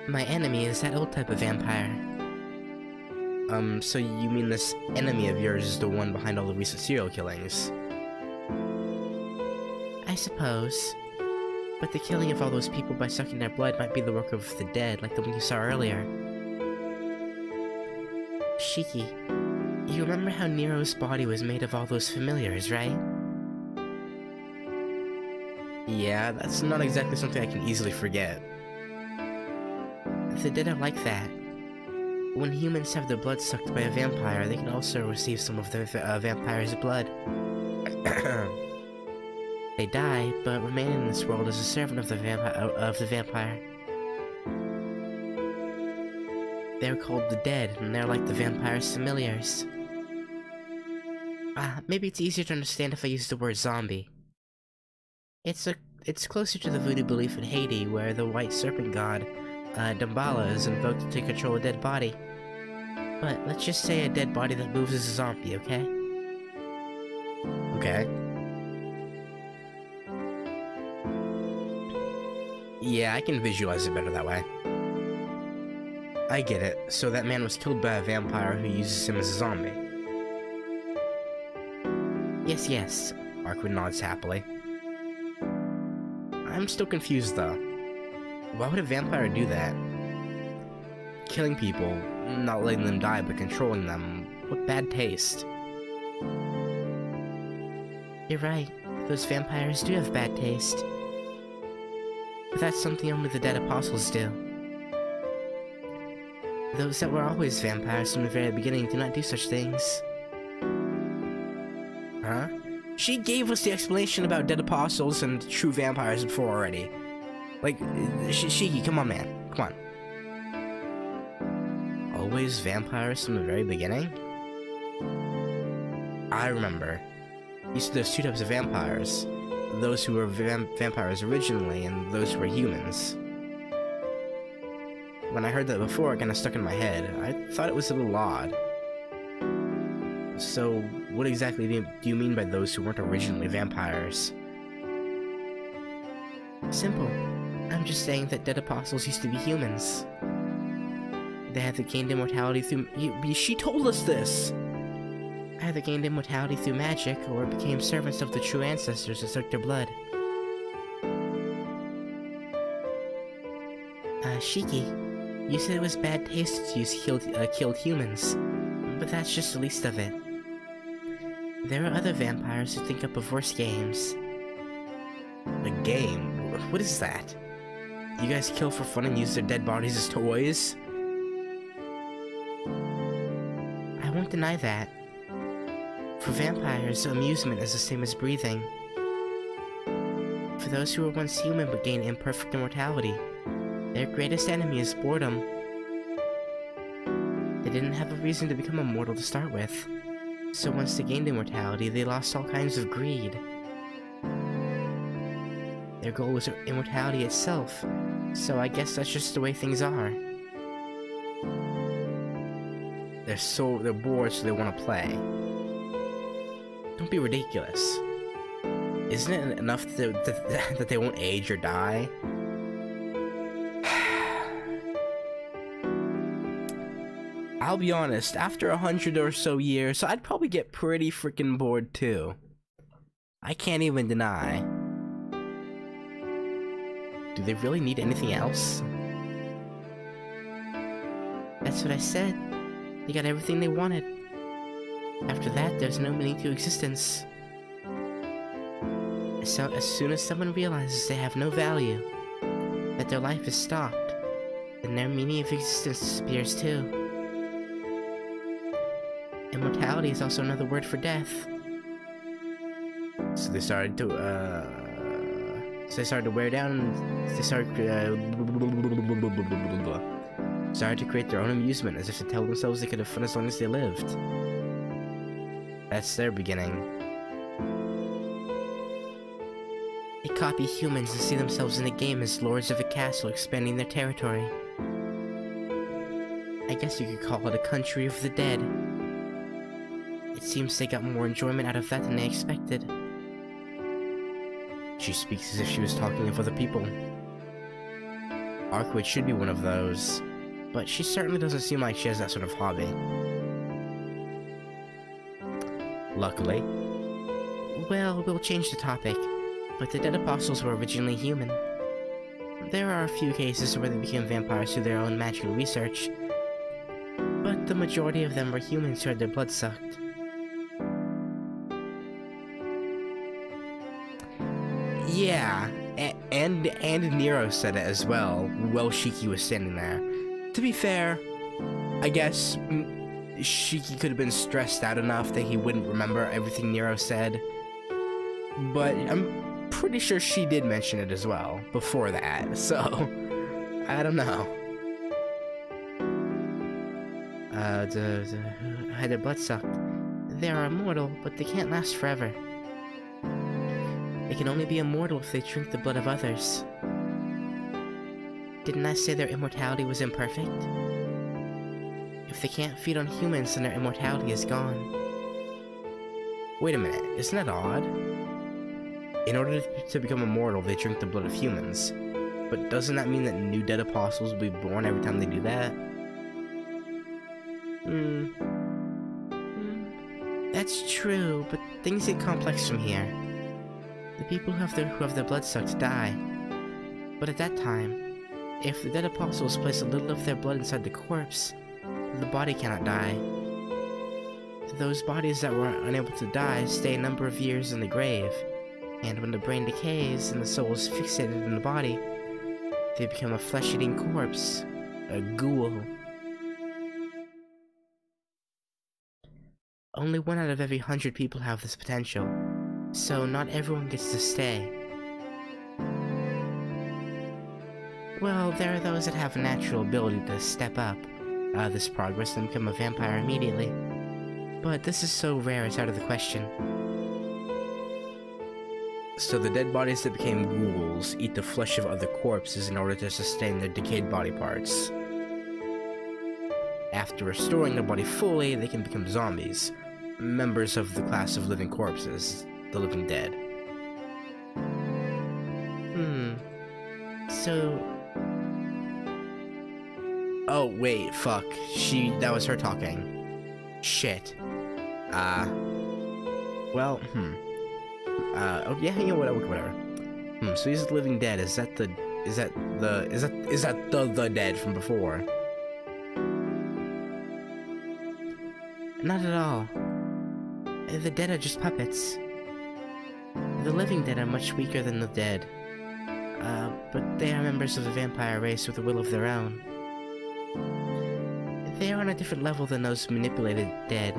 My enemy is that old type of vampire. So you mean this enemy of yours is the one behind all the recent serial killings? I suppose. But the killing of all those people by sucking their blood might be the work of the dead, like the one you saw earlier. Shiki, you remember how Nero's body was made of all those familiars, right? Yeah, that's not exactly something I can easily forget. The dead are like that. When humans have their blood sucked by a vampire, they can also receive some of the vampire's blood. They die, but remain in this world as a servant of the vampire. They're called the dead, and they're like the vampire's familiars. Maybe it's easier to understand if I use the word zombie. It's closer to the voodoo belief in Haiti, where the white serpent god, Damballa, is invoked to take control of a dead body. But let's just say a dead body that moves is a zombie, okay? Okay. Yeah, I can visualize it better that way. I get it. So that man was killed by a vampire who uses him as a zombie. Yes, yes. Arcueid nods happily. I'm still confused though. Why would a vampire do that? Killing people, not letting them die but controlling them. What bad taste. You're right. Those vampires do have bad taste. But that's something only the dead apostles do. Those that were always vampires from the very beginning do not do such things. Huh? She gave us the explanation about dead apostles and true vampires before already. Like, Shiki, come on, man. Come on. Always vampires from the very beginning? I remember. There's two types of vampires. Those who were vampires originally, and those who were humans. When I heard that before, it kinda stuck in my head. I thought it was a little odd. So, what exactly do you mean by those who weren't originally vampires? Simple. I'm just saying that dead apostles used to be humans. They either gained immortality through— she told us this! Either gained immortality through magic, or became servants of the true ancestors that sucked their blood. Shiki, you said it was bad taste to use killed humans, but that's just the least of it. There are other vampires who think up of worse games. A game? What is that? You guys kill for fun and use their dead bodies as toys? I won't deny that. For vampires, amusement is the same as breathing. For those who were once human but gained imperfect immortality, their greatest enemy is boredom. They didn't have a reason to become immortal to start with, so once they gained immortality, they lost all kinds of greed. Their goal was immortality itself, so I guess that's just the way things are. They're bored, so they want to play. Don't be ridiculous. Isn't it enough that they won't age or die? I'll be honest, after 100 or so years, I'd probably get pretty freaking bored too. I can't even deny. Do they really need anything else? That's what I said. They got everything they wanted. After that, there's no meaning to existence. So as soon as someone realizes they have no value, that their life is stopped, then their meaning of existence disappears too. Immortality is also another word for death. So they started to wear down, and they started to create their own amusement, as if to tell themselves they could have fun as long as they lived. That's their beginning. They copy humans and see themselves in the game as lords of a castle expanding their territory. I guess you could call it a country of the dead. It seems they got more enjoyment out of that than they expected. She speaks as if she was talking of other people. Arcueid should be one of those, but she certainly doesn't seem like she has that sort of hobby. Luckily. Well, we'll change the topic, but the dead apostles were originally human. There are a few cases where they became vampires through their own magical research, but the majority of them were humans who had their blood sucked. Yeah, and Nero said it as well, while Shiki was standing there. To be fair, I guess Shiki could have been stressed out enough that he wouldn't remember everything Nero said, but I'm pretty sure she did mention it as well, before that, so, I don't know. Had their blood sucked. They are immortal, but they can't last forever. They can only be immortal if they drink the blood of others. Didn't I say their immortality was imperfect? If they can't feed on humans, then their immortality is gone. Wait a minute, isn't that odd? In order to become immortal, they drink the blood of humans. But doesn't that mean that new dead apostles will be born every time they do that? That's true, but things get complex from here. The people who have their blood sucked die. But at that time, if the dead apostles place a little of their blood inside the corpse, the body cannot die. Those bodies that were unable to die stay a number of years in the grave, and when the brain decays and the soul is fixated in the body, they become a flesh-eating corpse, a ghoul. Only 1 out of every 100 people have this potential, so not everyone gets to stay. Well, there are those that have a natural ability to step up this progress and become a vampire immediately, but this is so rare it's out of the question. So the dead bodies that became ghouls eat the flesh of other corpses in order to sustain their decayed body parts. After restoring their body fully, they can become zombies, members of the class of living corpses, the living dead. So... Oh, wait, fuck. That was her talking. Shit. Well, oh, yeah, you know, whatever. So he's the living dead. Is that the dead from before? Not at all. The dead are just puppets. The living dead are much weaker than the dead. But they are members of the vampire race with a will of their own. They are on a different level than those manipulated dead.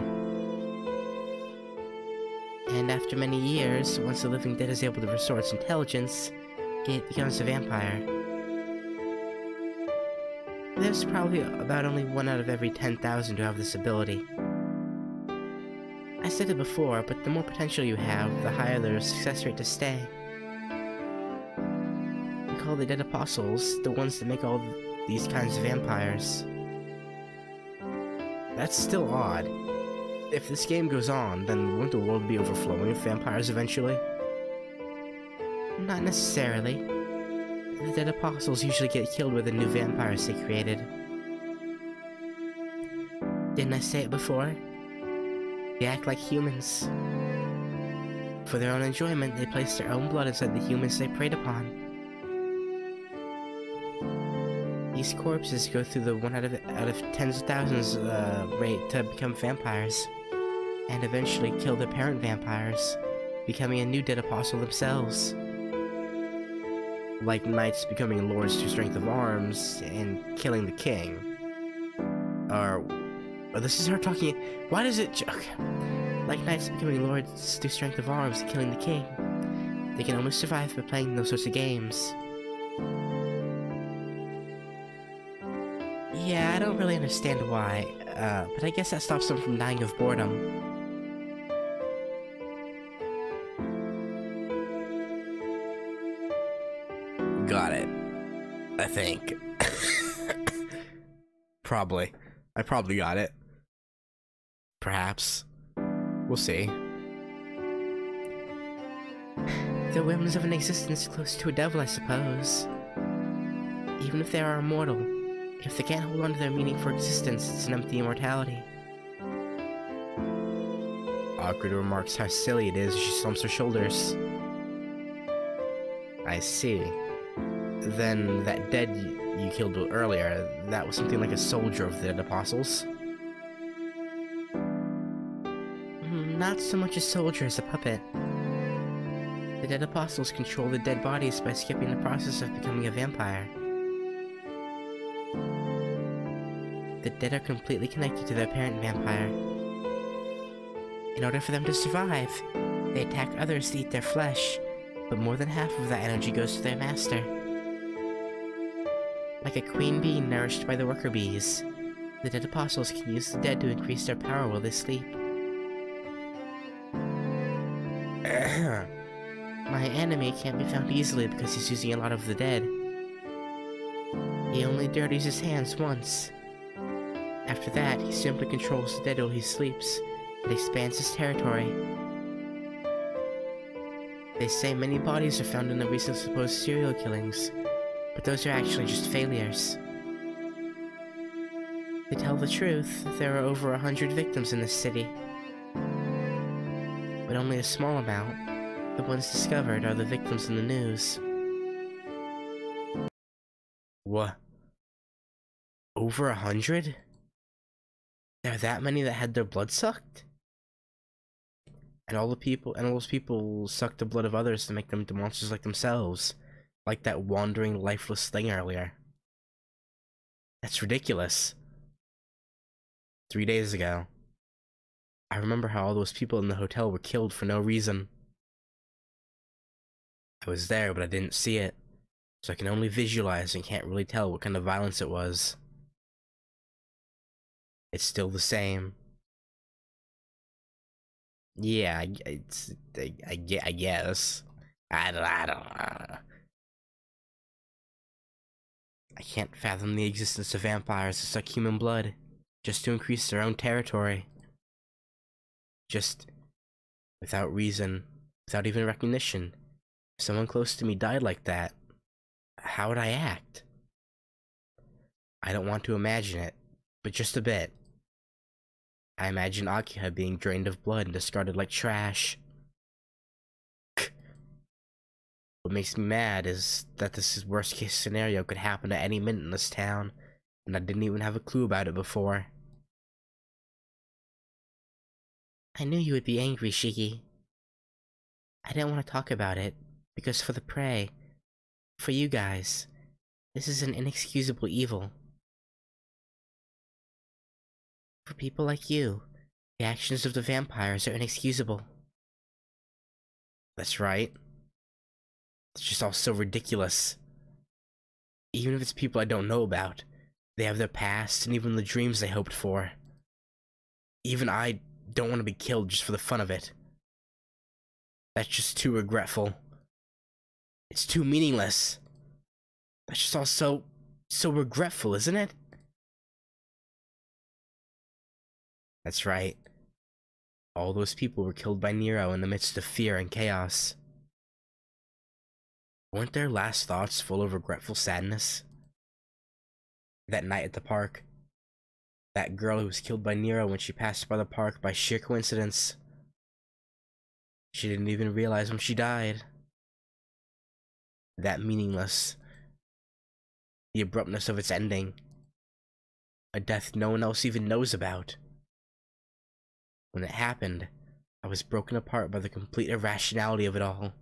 And after many years, once the living dead is able to restore its intelligence, it becomes a vampire. There's probably about only 1 out of every 10,000 who have this ability. I said it before, but the more potential you have, the higher the success rate to stay. We call the dead apostles the ones that make all these kinds of vampires. That's still odd. If this game goes on, then won't the world be overflowing with vampires eventually? Not necessarily. The dead apostles usually get killed with the new vampires they created. Didn't I say it before? They act like humans. For their own enjoyment, they placed their own blood inside the humans they preyed upon. These corpses go through the one out of tens of thousands rate to become vampires, and eventually kill their parent vampires, becoming a new dead apostle themselves. Like knights becoming lords through strength of arms and killing the king. Or this is her talking. Why does it? Okay. Like knights becoming lords through strength of arms and killing the king. They can only survive by playing those sorts of games. Yeah, I don't really understand why, but I guess that stops them from dying of boredom. Got it. I think. Probably. I probably got it. Perhaps. We'll see. They're whims of an existence close to a devil, I suppose. Even if they are immortal, if they can't hold on to their meaning for existence, it's an empty immortality. Arcueid remarks how silly it is as she slumps her shoulders. I see. Then that dead you killed earlier, that was something like a soldier of the dead apostles? Not so much a soldier as a puppet. The dead apostles control the dead bodies by skipping the process of becoming a vampire. The dead are completely connected to their parent vampire. In order for them to survive, they attack others to eat their flesh, but more than half of that energy goes to their master. Like a queen bee nourished by the worker bees, the dead apostles can use the dead to increase their power while they sleep. My enemy can't be found easily because he's using a lot of the dead. He only dirties his hands once. After that, he simply controls the dead while he sleeps, and expands his territory. They say many bodies are found in the recent supposed serial killings, but those are actually just failures. To tell the truth, there are over 100 victims in this city. But only a small amount, the ones discovered, are the victims in the news. What? Over 100? There are that many that had their blood sucked? And all those people sucked the blood of others to make them into monsters like themselves. Like that wandering, lifeless thing earlier. That's ridiculous. 3 days ago, I remember how all those people in the hotel were killed for no reason. I was there, but I didn't see it, so I can only visualize and can't really tell what kind of violence it was. It's still the same. Yeah, I guess. I don't know. I can't fathom the existence of vampires that suck human blood, just to increase their own territory. Just without reason, without even recognition. If someone close to me died like that, how would I act? I don't want to imagine it, but just a bit. I imagine Akiha being drained of blood and discarded like trash. What makes me mad is that this worst case scenario could happen at any minute in this town, and I didn't even have a clue about it before. I knew you would be angry, Shiki. I didn't want to talk about it, because for the prey, for you guys, this is an inexcusable evil. For people like you, the actions of the vampires are inexcusable. That's right. It's just all so ridiculous. Even if it's people I don't know about, they have their past and even the dreams they hoped for. Even I don't want to be killed just for the fun of it. That's just too regretful. It's too meaningless. That's just all so regretful, isn't it? That's right. All those people were killed by Nero in the midst of fear and chaos. Weren't their last thoughts full of regretful sadness? That night at the park. That girl who was killed by Nero when she passed by the park by sheer coincidence. She didn't even realize when she died. That meaningless. The abruptness of its ending. A death no one else even knows about. When it happened, I was broken apart by the complete irrationality of it all.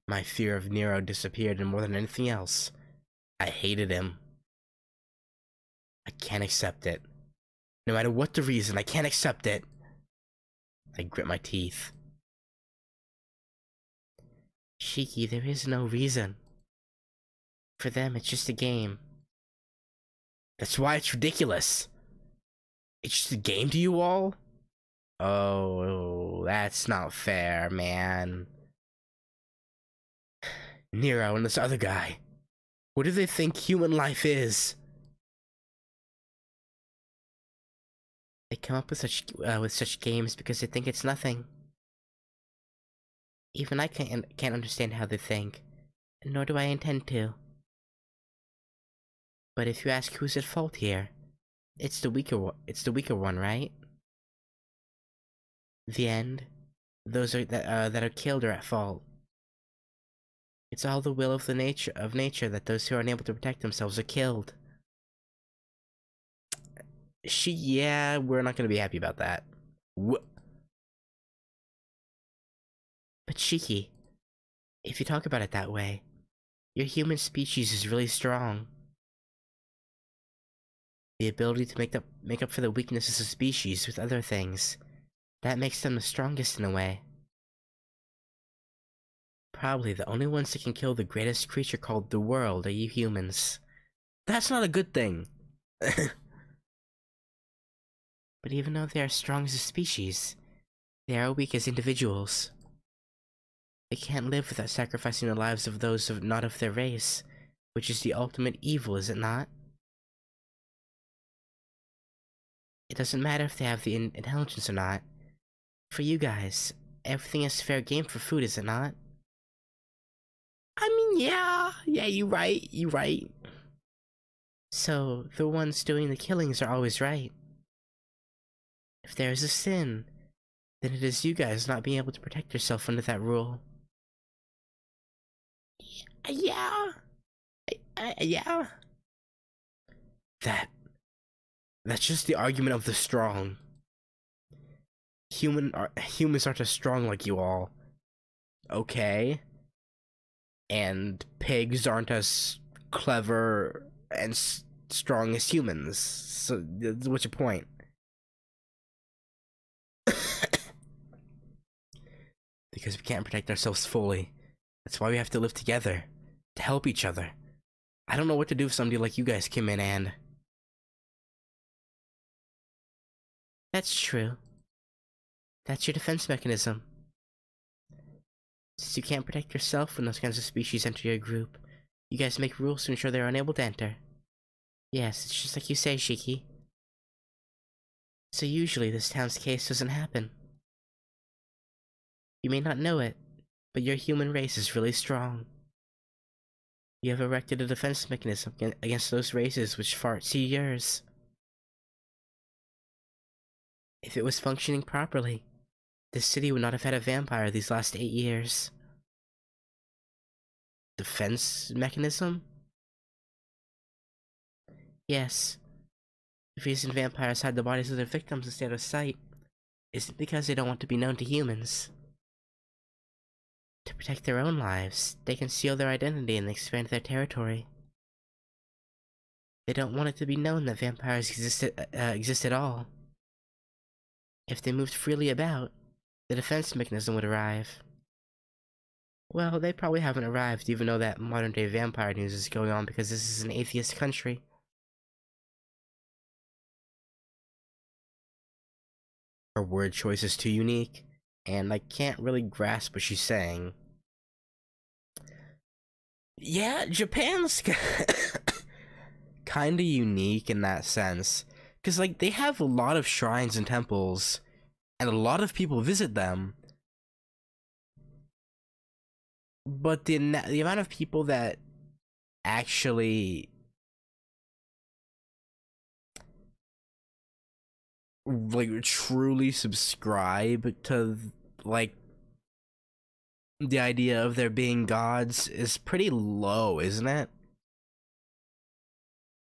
My fear of Nero disappeared, and more than anything else, I hated him. I can't accept it. No matter what the reason, I can't accept it. I grit my teeth. Shiki, there is no reason. For them, it's just a game. That's why it's ridiculous. It's just a game to you all? Oh, that's not fair, man. Nero and this other guy. What do they think human life is? They come up with such games because they think it's nothing. Even I can't understand how they think, nor do I intend to. But if you ask who's at fault here, it's the weaker one, right? The end. Those that are killed are at fault. It's all the will of nature that those who are unable to protect themselves are killed. Yeah, we're not gonna be happy about that. But Shiki, if you talk about it that way, your human species is really strong. The ability to make up for the weaknesses of species with other things, that makes them the strongest in a way. Probably the only ones that can kill the greatest creature called the world are you humans. That's not a good thing. But even though they are strong as a species, they are weak as individuals. They can't live without sacrificing the lives of those not of their race, which is the ultimate evil, is it not? It doesn't matter if they have the intelligence or not. For you guys, everything is fair game for food, is it not? I mean, yeah, you're right. So, the ones doing the killings are always right. If there is a sin, then it is you guys not being able to protect yourself under that rule. Yeah. Yeah. That's just the argument of the strong. Humans aren't as strong like you all. Okay. And pigs aren't as clever and strong as humans. So, what's your point? Because we can't protect ourselves fully. That's why we have to live together. To help each other. I don't know what to do if somebody like you guys came in and... That's true. That's your defense mechanism. Since you can't protect yourself when those kinds of species enter your group, you guys make rules to ensure they're unable to enter. Yes, it's just like you say, Shiki. So usually this town's case doesn't happen. You may not know it, but your human race is really strong. You have erected a defense mechanism against those races which far exceed yours. If it was functioning properly, this city would not have had a vampire these last 8 years. Defense mechanism? Yes. The reason vampires hide the bodies of their victims instead of sight isn't because they don't want to be known to humans. To protect their own lives, they conceal their identity and expand their territory. They don't want it to be known that vampires exist at all. If they moved freely about, the defense mechanism would arrive. Well, they probably haven't arrived, even though that modern-day vampire news is going on because this is an atheist country. Her word choice is too unique, and I can't really grasp what she's saying. Yeah, Japan's kinda unique in that sense. Because, like, they have a lot of shrines and temples, and a lot of people visit them. But the amount of people that actually like, truly subscribe to, like, the idea of there being gods is pretty low, isn't it?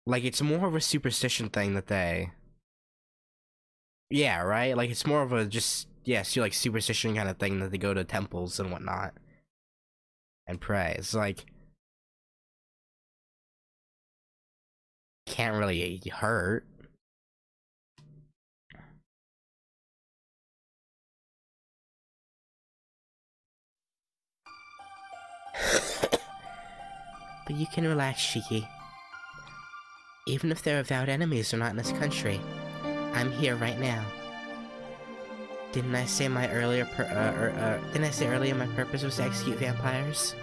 Like, it's more of a superstition thing that they... Yeah, right? Like, it's more of a just, yeah, so like, superstition kind of thing that they go to temples and whatnot. And pray. It's like... Can't really hurt. But you can relax, Shiki. Even if their avowed enemies are not in this country, I'm here right now. Didn't I say earlier my purpose was to execute vampires?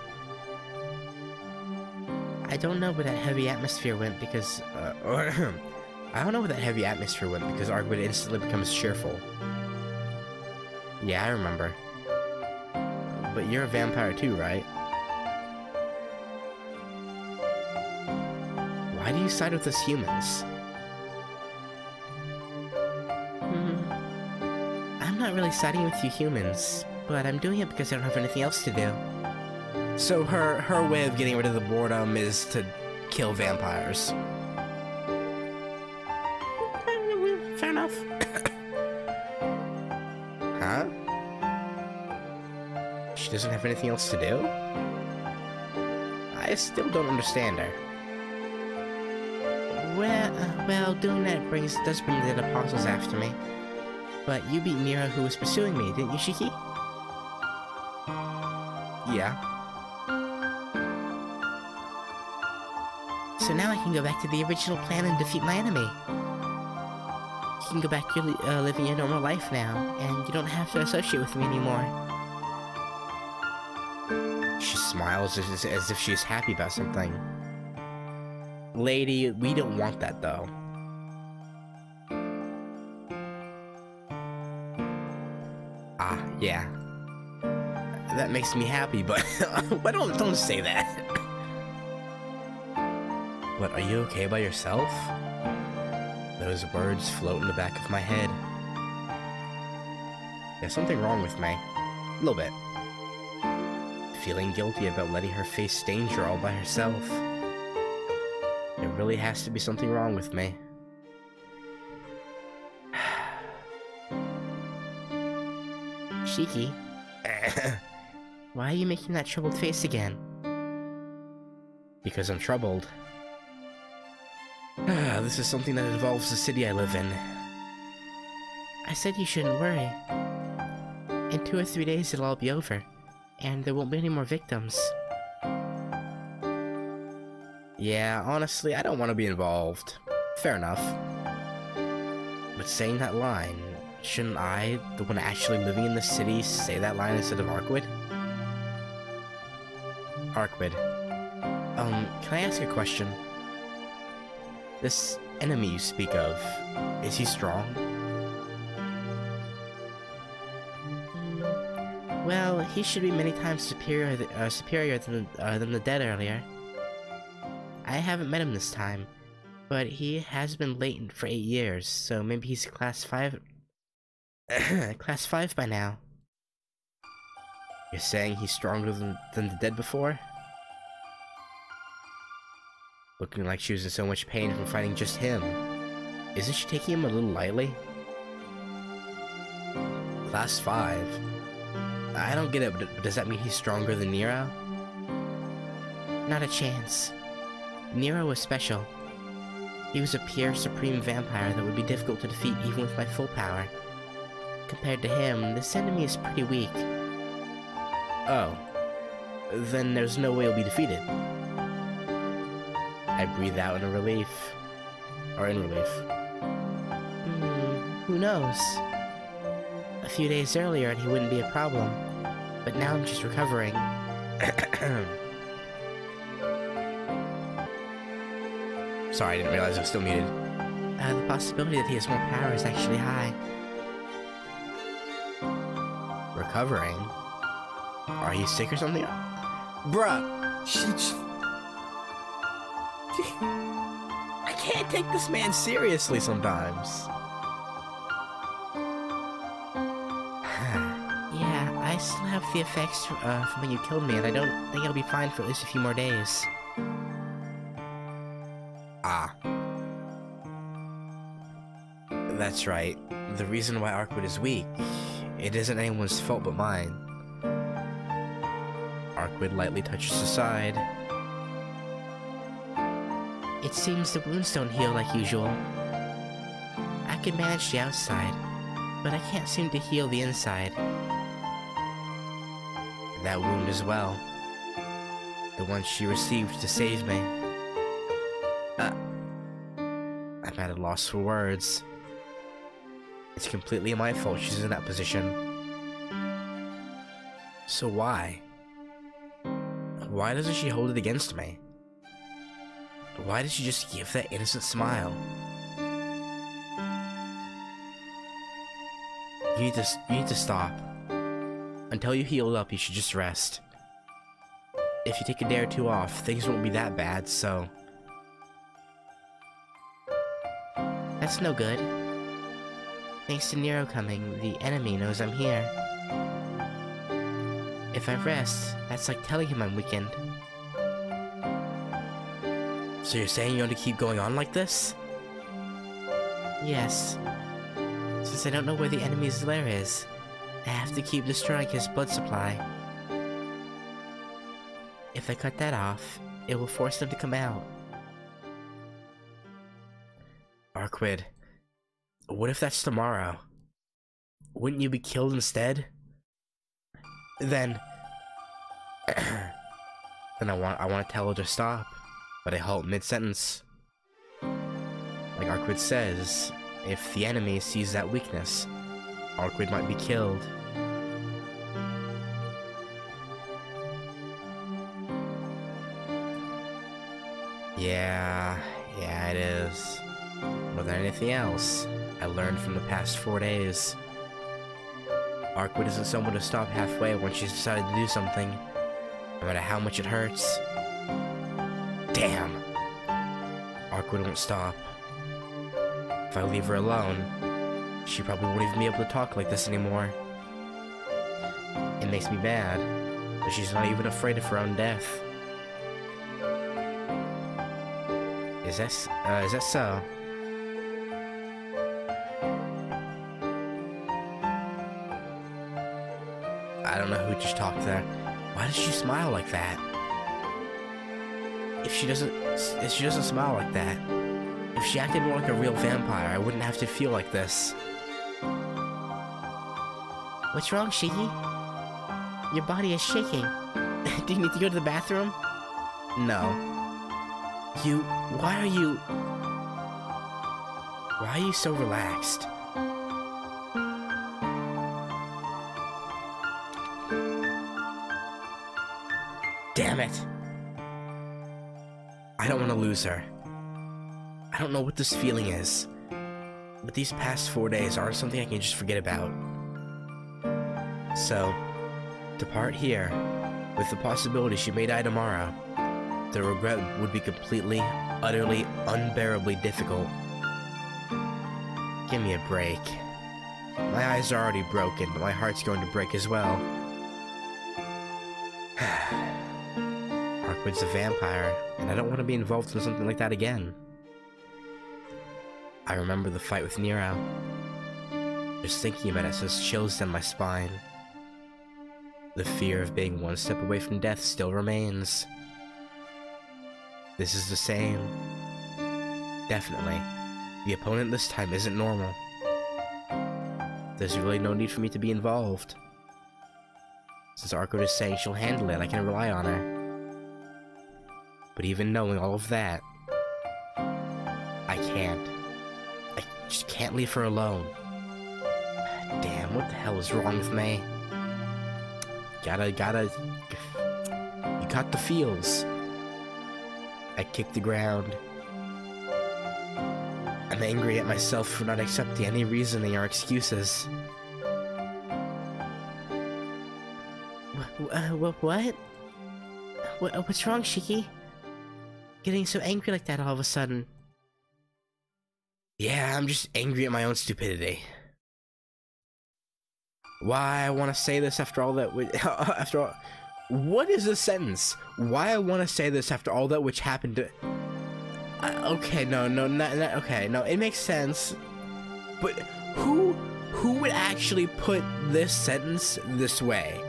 I don't know where that heavy atmosphere went because, I don't know where that heavy atmosphere went because Arcueid instantly becomes cheerful. Yeah, I remember. But you're a vampire too, right? Why do you side with us humans? I'm not really siding with you humans, but I'm doing it because I don't have anything else to do. So her way of getting rid of the boredom is to kill vampires. Fair enough. Huh? She doesn't have anything else to do? I still don't understand her. Well, doing that does bring the dead apostles after me. But you beat Mira, who was pursuing me, didn't you, Shiki? Yeah. So now I can go back to the original plan and defeat my enemy. You can go back to living your normal life now, and you don't have to associate with me anymore. She smiles as if she's happy about something. Lady, we don't want that, though. Ah, yeah. That makes me happy, but don't say that. But are you okay by yourself? Those words float in the back of my head. There's something wrong with me. A little bit. Feeling guilty about letting her face danger all by herself. There really has to be something wrong with me. Shiki? Why are you making that troubled face again? Because I'm troubled. This is something that involves the city I live in. I said you shouldn't worry. In 2 or 3 days it'll all be over, and there won't be any more victims. Yeah, honestly, I don't want to be involved. Fair enough. But saying that line, shouldn't I, the one actually living in the city, say that line instead of Arcueid? Arcueid. Can I ask a question? This enemy you speak of, is he strong? Well, he should be many times superior than the dead earlier. I haven't met him this time, but he has been latent for 8 years, so maybe he's class 5... class 5 by now. You're saying he's stronger than the dead before? Looking like she was in so much pain from fighting just him. Isn't she taking him a little lightly? Class 5? I don't get it, but does that mean he's stronger than Nero? Not a chance. Nero was special. He was a pure, supreme vampire that would be difficult to defeat even with my full power. Compared to him, this enemy is pretty weak. Oh. Then there's no way he'll be defeated. I breathe out in relief. Or in relief. Who knows? A few days earlier and he wouldn't be a problem. But now I'm just recovering. Sorry, I didn't realize I was still muted. The possibility that he has more power is actually high. Recovering? Are you sick or something? Bruh! I can't take this man seriously sometimes. have the effects from when you killed me, and I don't think I'll be fine for at least a few more days. Ah. That's right. The reason why Arcueid is weak, it isn't anyone's fault but mine. Arcueid lightly touches the side. It seems the wounds don't heal like usual. I can manage the outside, but I can't seem to heal the inside. That wound as well. The one she received to save me. I'm at a loss for words. It's completely my fault she's in that position. So why? Why doesn't she hold it against me? Why did she just give that innocent smile? You need to stop. Until you heal up, you should just rest. If you take a day or two off, things won't be that bad, so... That's no good. Thanks to Nero coming, the enemy knows I'm here. If I rest, that's like telling him I'm weakened. So you're saying you want to keep going on like this? Yes. Since I don't know where the enemy's lair is, I have to keep destroying his blood supply. If I cut that off, it will force them to come out. Arcueid, what if that's tomorrow? Wouldn't you be killed instead? Then I want to tell her to stop, but I halt mid-sentence. Like Arcueid says, if the enemy sees that weakness, Arcueid might be killed. Yeah, it is. More than anything else, I learned from the past 4 days. Arcueid isn't someone to stop halfway when she's decided to do something, no matter how much it hurts. Damn! Arcueid won't stop. If I leave her alone, she probably won't even be able to talk like this anymore. It makes me mad, but she's not even afraid of her own death. Is that so? I don't know who just talked there. Why does she smile like that? If she doesn't smile like that, if she acted more like a real vampire, I wouldn't have to feel like this. What's wrong, Shiki? Your body is shaking. Do you need to go to the bathroom? No. Why are you so relaxed? Damn it! I don't want to lose her. I don't know what this feeling is, but these past 4 days aren't something I can just forget about. So, to part here, with the possibility she may die tomorrow, the regret would be completely, utterly, unbearably difficult. Give me a break. My eyes are already broken, but my heart's going to break as well. Arcueid's a vampire, and I don't want to be involved in something like that again. I remember the fight with Nero. Just thinking about it sends chills down my spine. The fear of being one step away from death still remains. This is the same. Definitely. The opponent this time isn't normal. There's really no need for me to be involved. Since Arcueid is saying she'll handle it, I can rely on her. But even knowing all of that, I can't. I just can't leave her alone. Damn, what the hell is wrong with me? You got the feels. I kick the ground. I'm angry at myself for not accepting any reasoning or excuses. What? What's wrong, Shiki? Getting so angry like that all of a sudden. Yeah, I'm just angry at my own stupidity. Why I want to say this after all that after all, what is this sentence? Why I want to say this after all that which happened to okay, no, okay, no, it makes sense. But who would actually put this sentence this way?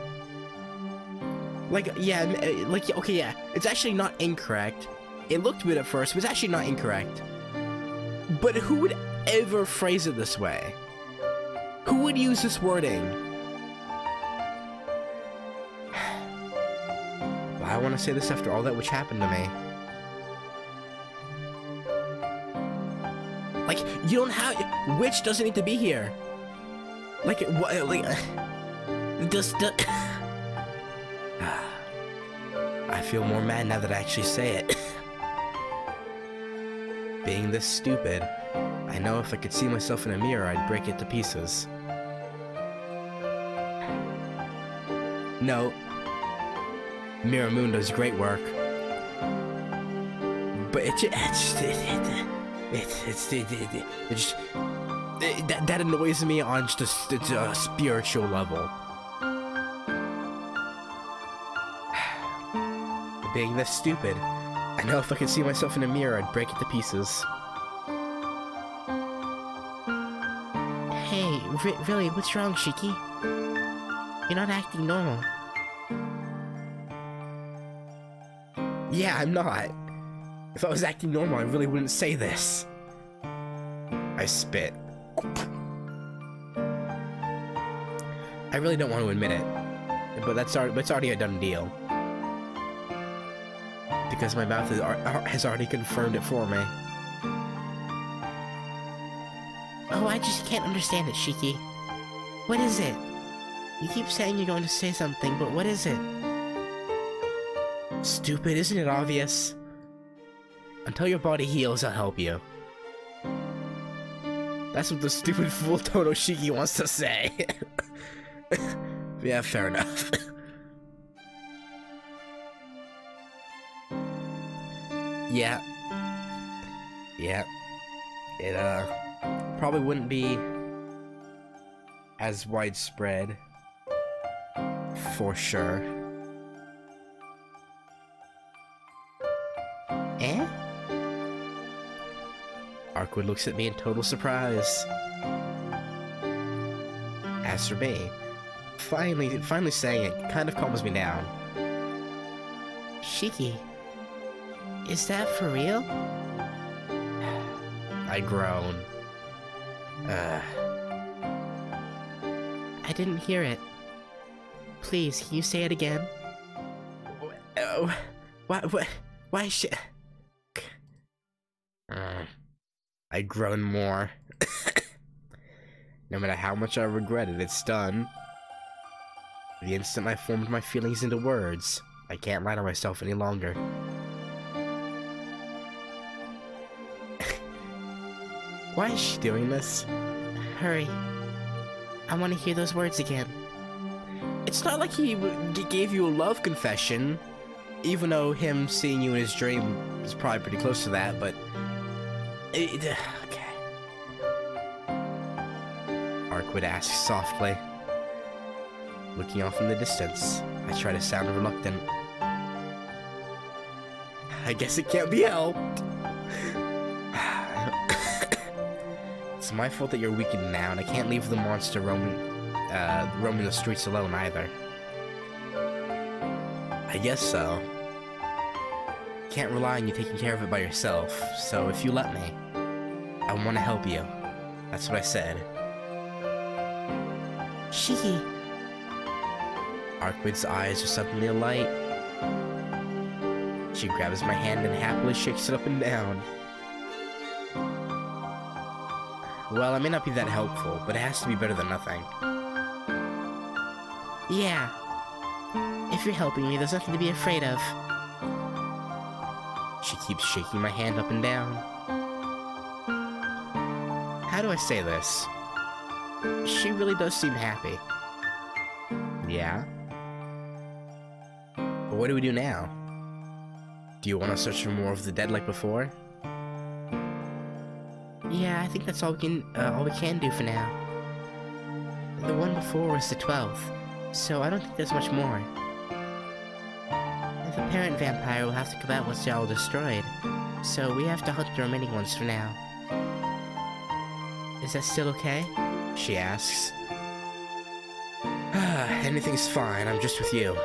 Like, yeah, like, okay, yeah, it's actually not incorrect. It looked weird at first, but it's actually not incorrect. But who would ever phrase it this way? Who would use this wording? Why I want to say this after all that which happened to me. Like, you don't have... Witch doesn't need to be here. Like, what... Like... Just... I feel more mad now that I actually say it. Being this stupid, I know if I could see myself in a mirror, I'd break it to pieces. No. Mirror Moon does great work. But that annoys me on just a spiritual level. Being this stupid, I know if I could see myself in a mirror, I'd break it to pieces. Hey, really, what's wrong, Shiki? You're not acting normal. Yeah, I'm not. If I was acting normal, I really wouldn't say this. I spit. I really don't want to admit it, but it's already a done deal. Because my mouth has already confirmed it for me. Oh, I just can't understand it, Shiki. What is it? You keep saying you're going to say something, but what is it? Stupid, isn't it obvious? Until your body heals, I'll help you. That's what the stupid fool Todo Shiki wants to say. Yeah, fair enough. Yeah. Yeah. It, probably wouldn't be as widespread. For sure. Eh? Arcueid looks at me in total surprise. As for me, finally saying it kind of calms me down. Shiki, is that for real? I groan. I didn't hear it. Please, can you say it again? Oh, why should... I groan more. No matter how much I regret it, it's done. The instant I formed my feelings into words, I can't lie to myself any longer. Why is she doing this? Hurry. I want to hear those words again. It's not like he gave you a love confession, even though him seeing you in his dream is probably pretty close to that, but... okay. Arcueid asks softly. Looking off in the distance, I try to sound reluctant. I guess it can't be helped. It's my fault that you're weakened now, and I can't leave the monster roaming the streets alone either. I guess so. Can't rely on you taking care of it by yourself, so if you let me, I want to help you. That's what I said. Shiki. Arcueid's eyes are suddenly alight. She grabs my hand and happily shakes it up and down. Well, I may not be that helpful, but it has to be better than nothing. Yeah. If you're helping me, there's nothing to be afraid of. She keeps shaking my hand up and down. How do I say this? She really does seem happy. Yeah? But what do we do now? Do you want to search for more of the dead like before? Yeah, I think that's all we can do for now. The one before was the 12th, so I don't think there's much more. The parent vampire will have to come out once they're all destroyed, so we have to hunt the remaining ones for now. Is that still okay? She asks. Anything's fine, I'm just with you.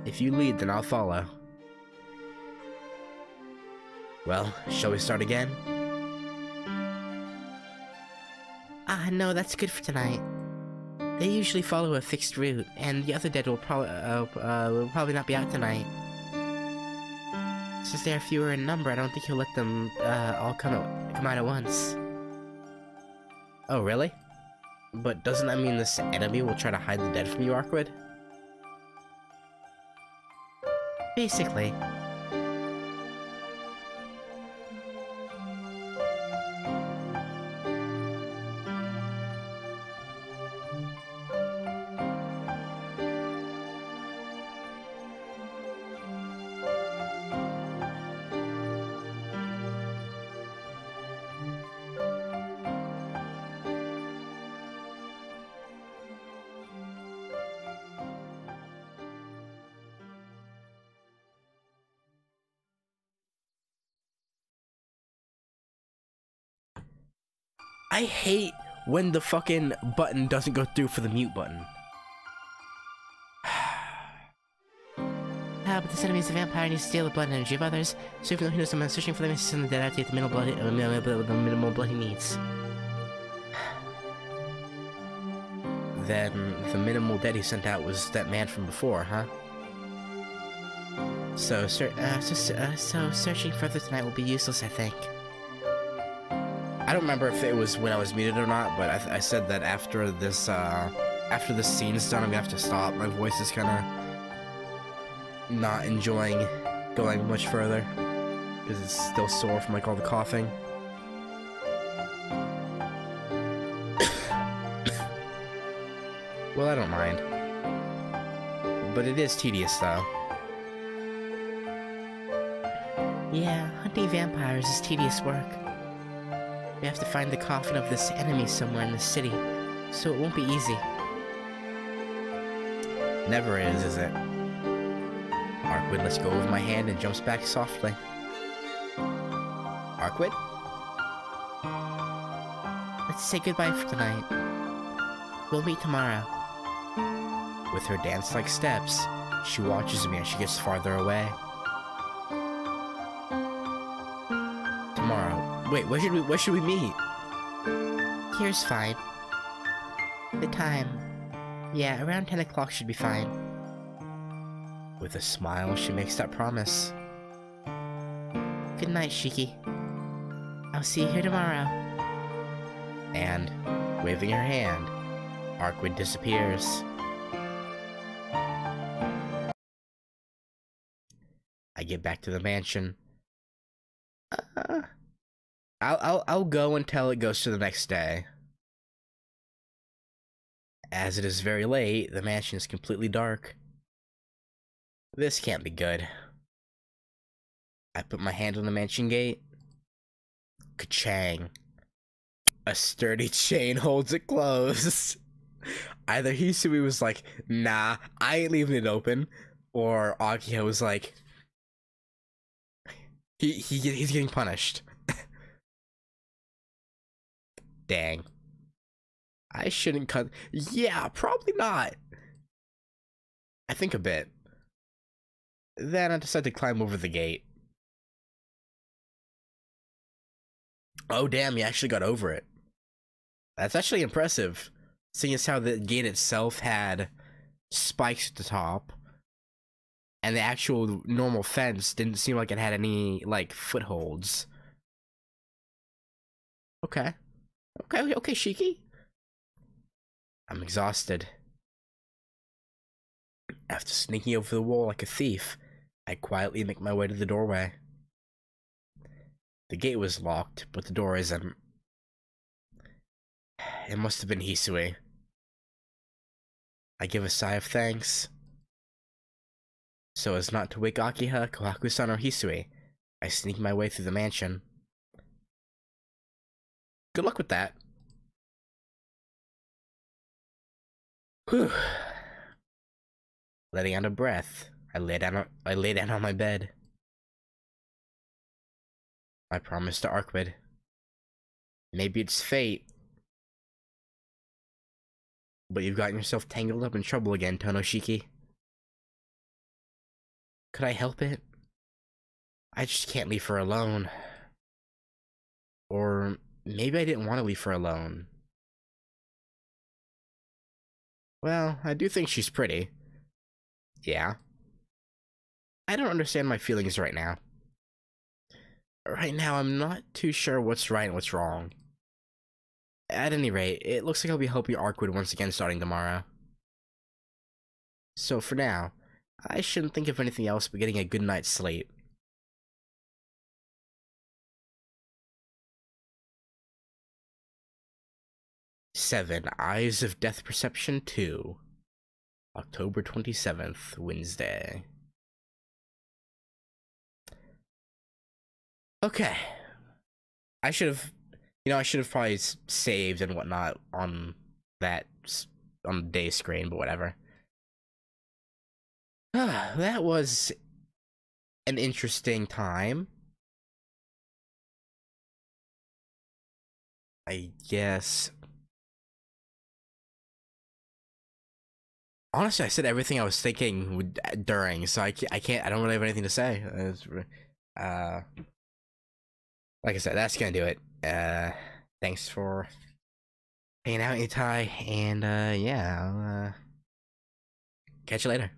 If you lead, then I'll follow. Well, shall we start again? No, that's good for tonight. They usually follow a fixed route, and the other dead will probably not be out tonight. Since they are fewer in number, I don't think he'll let them all come out at once. Oh, really? But doesn't that mean this enemy will try to hide the dead from you, Arcueid? Basically. I hate when the fucking button doesn't go through for the mute button. But this enemy is a vampire and needs to steal the blood and energy of others, so even though he knows someone searching for them, he's send the dead out to get the minimal blood he needs. Then the minimal dead he sent out was that man from before, huh? So searching further tonight will be useless, I think. I don't remember if it was when I was muted or not, but I said that after this scene's done, I'm gonna have to stop. My voice is kinda not enjoying going much further, because it's still sore from like all the coughing. Well, I don't mind. But it is tedious, though. Yeah, hunting vampires is tedious work. We have to find the coffin of this enemy somewhere in the city, so it won't be easy. Never is it? Arcueid lets go of my hand and jumps back softly. Arcueid? Let's say goodbye for tonight. We'll meet tomorrow. With her dance-like steps, she watches me as she gets farther away. Tomorrow. Wait, where should we meet? Here's fine. The time. Yeah, around 10 o'clock should be fine. With a smile, she makes that promise. Good night, Shiki. I'll see you here tomorrow. And, waving her hand, Arcueid disappears. I get back to the mansion. I'll go until it goes to the next day. As it is very late, the mansion is completely dark. This can't be good. I put my hand on the mansion gate. Ka-chang. A sturdy chain holds it closed. Either Hisui was like, nah, I ain't leaving it open, or Akiha was like, he's getting punished. Dang. I shouldn't cut. Yeah, probably not. I think a bit. Then I decided to climb over the gate. Oh damn, you actually got over it. That's actually impressive, seeing as how the gate itself had spikes at the top, and the actual normal fence didn't seem like it had any, like, footholds. Okay. Okay, Shiki. I'm exhausted. After sneaking over the wall like a thief, I quietly make my way to the doorway. The gate was locked, but the door isn't. It must have been Hisui. I give a sigh of thanks. So as not to wake Akiha, Kohaku-san, or Hisui, I sneak my way through the mansion. Good luck with that. Whew. Letting out a breath, I lay down on my bed. I promised to Arcueid. Maybe it's fate, but you've gotten yourself tangled up in trouble again, Tonoshiki. Could I help it? I just can't leave her alone. Or maybe I didn't want to leave her alone. Well, I do think she's pretty. Yeah. I don't understand my feelings right now. Right now, I'm not too sure what's right and what's wrong. At any rate, it looks like I'll be helping Arcueid once again starting tomorrow. So for now, I shouldn't think of anything else but getting a good night's sleep. Seven Eyes of Death Perception 2. October 27th, Wednesday. Okay. I should have probably saved and whatnot on the day screen, but whatever. That was an interesting time. I guess. Honestly, I said everything I was thinking during, so I don't really have anything to say. Like I said, that's gonna do it. Thanks for hanging out, Itai, and yeah, I'll catch you later.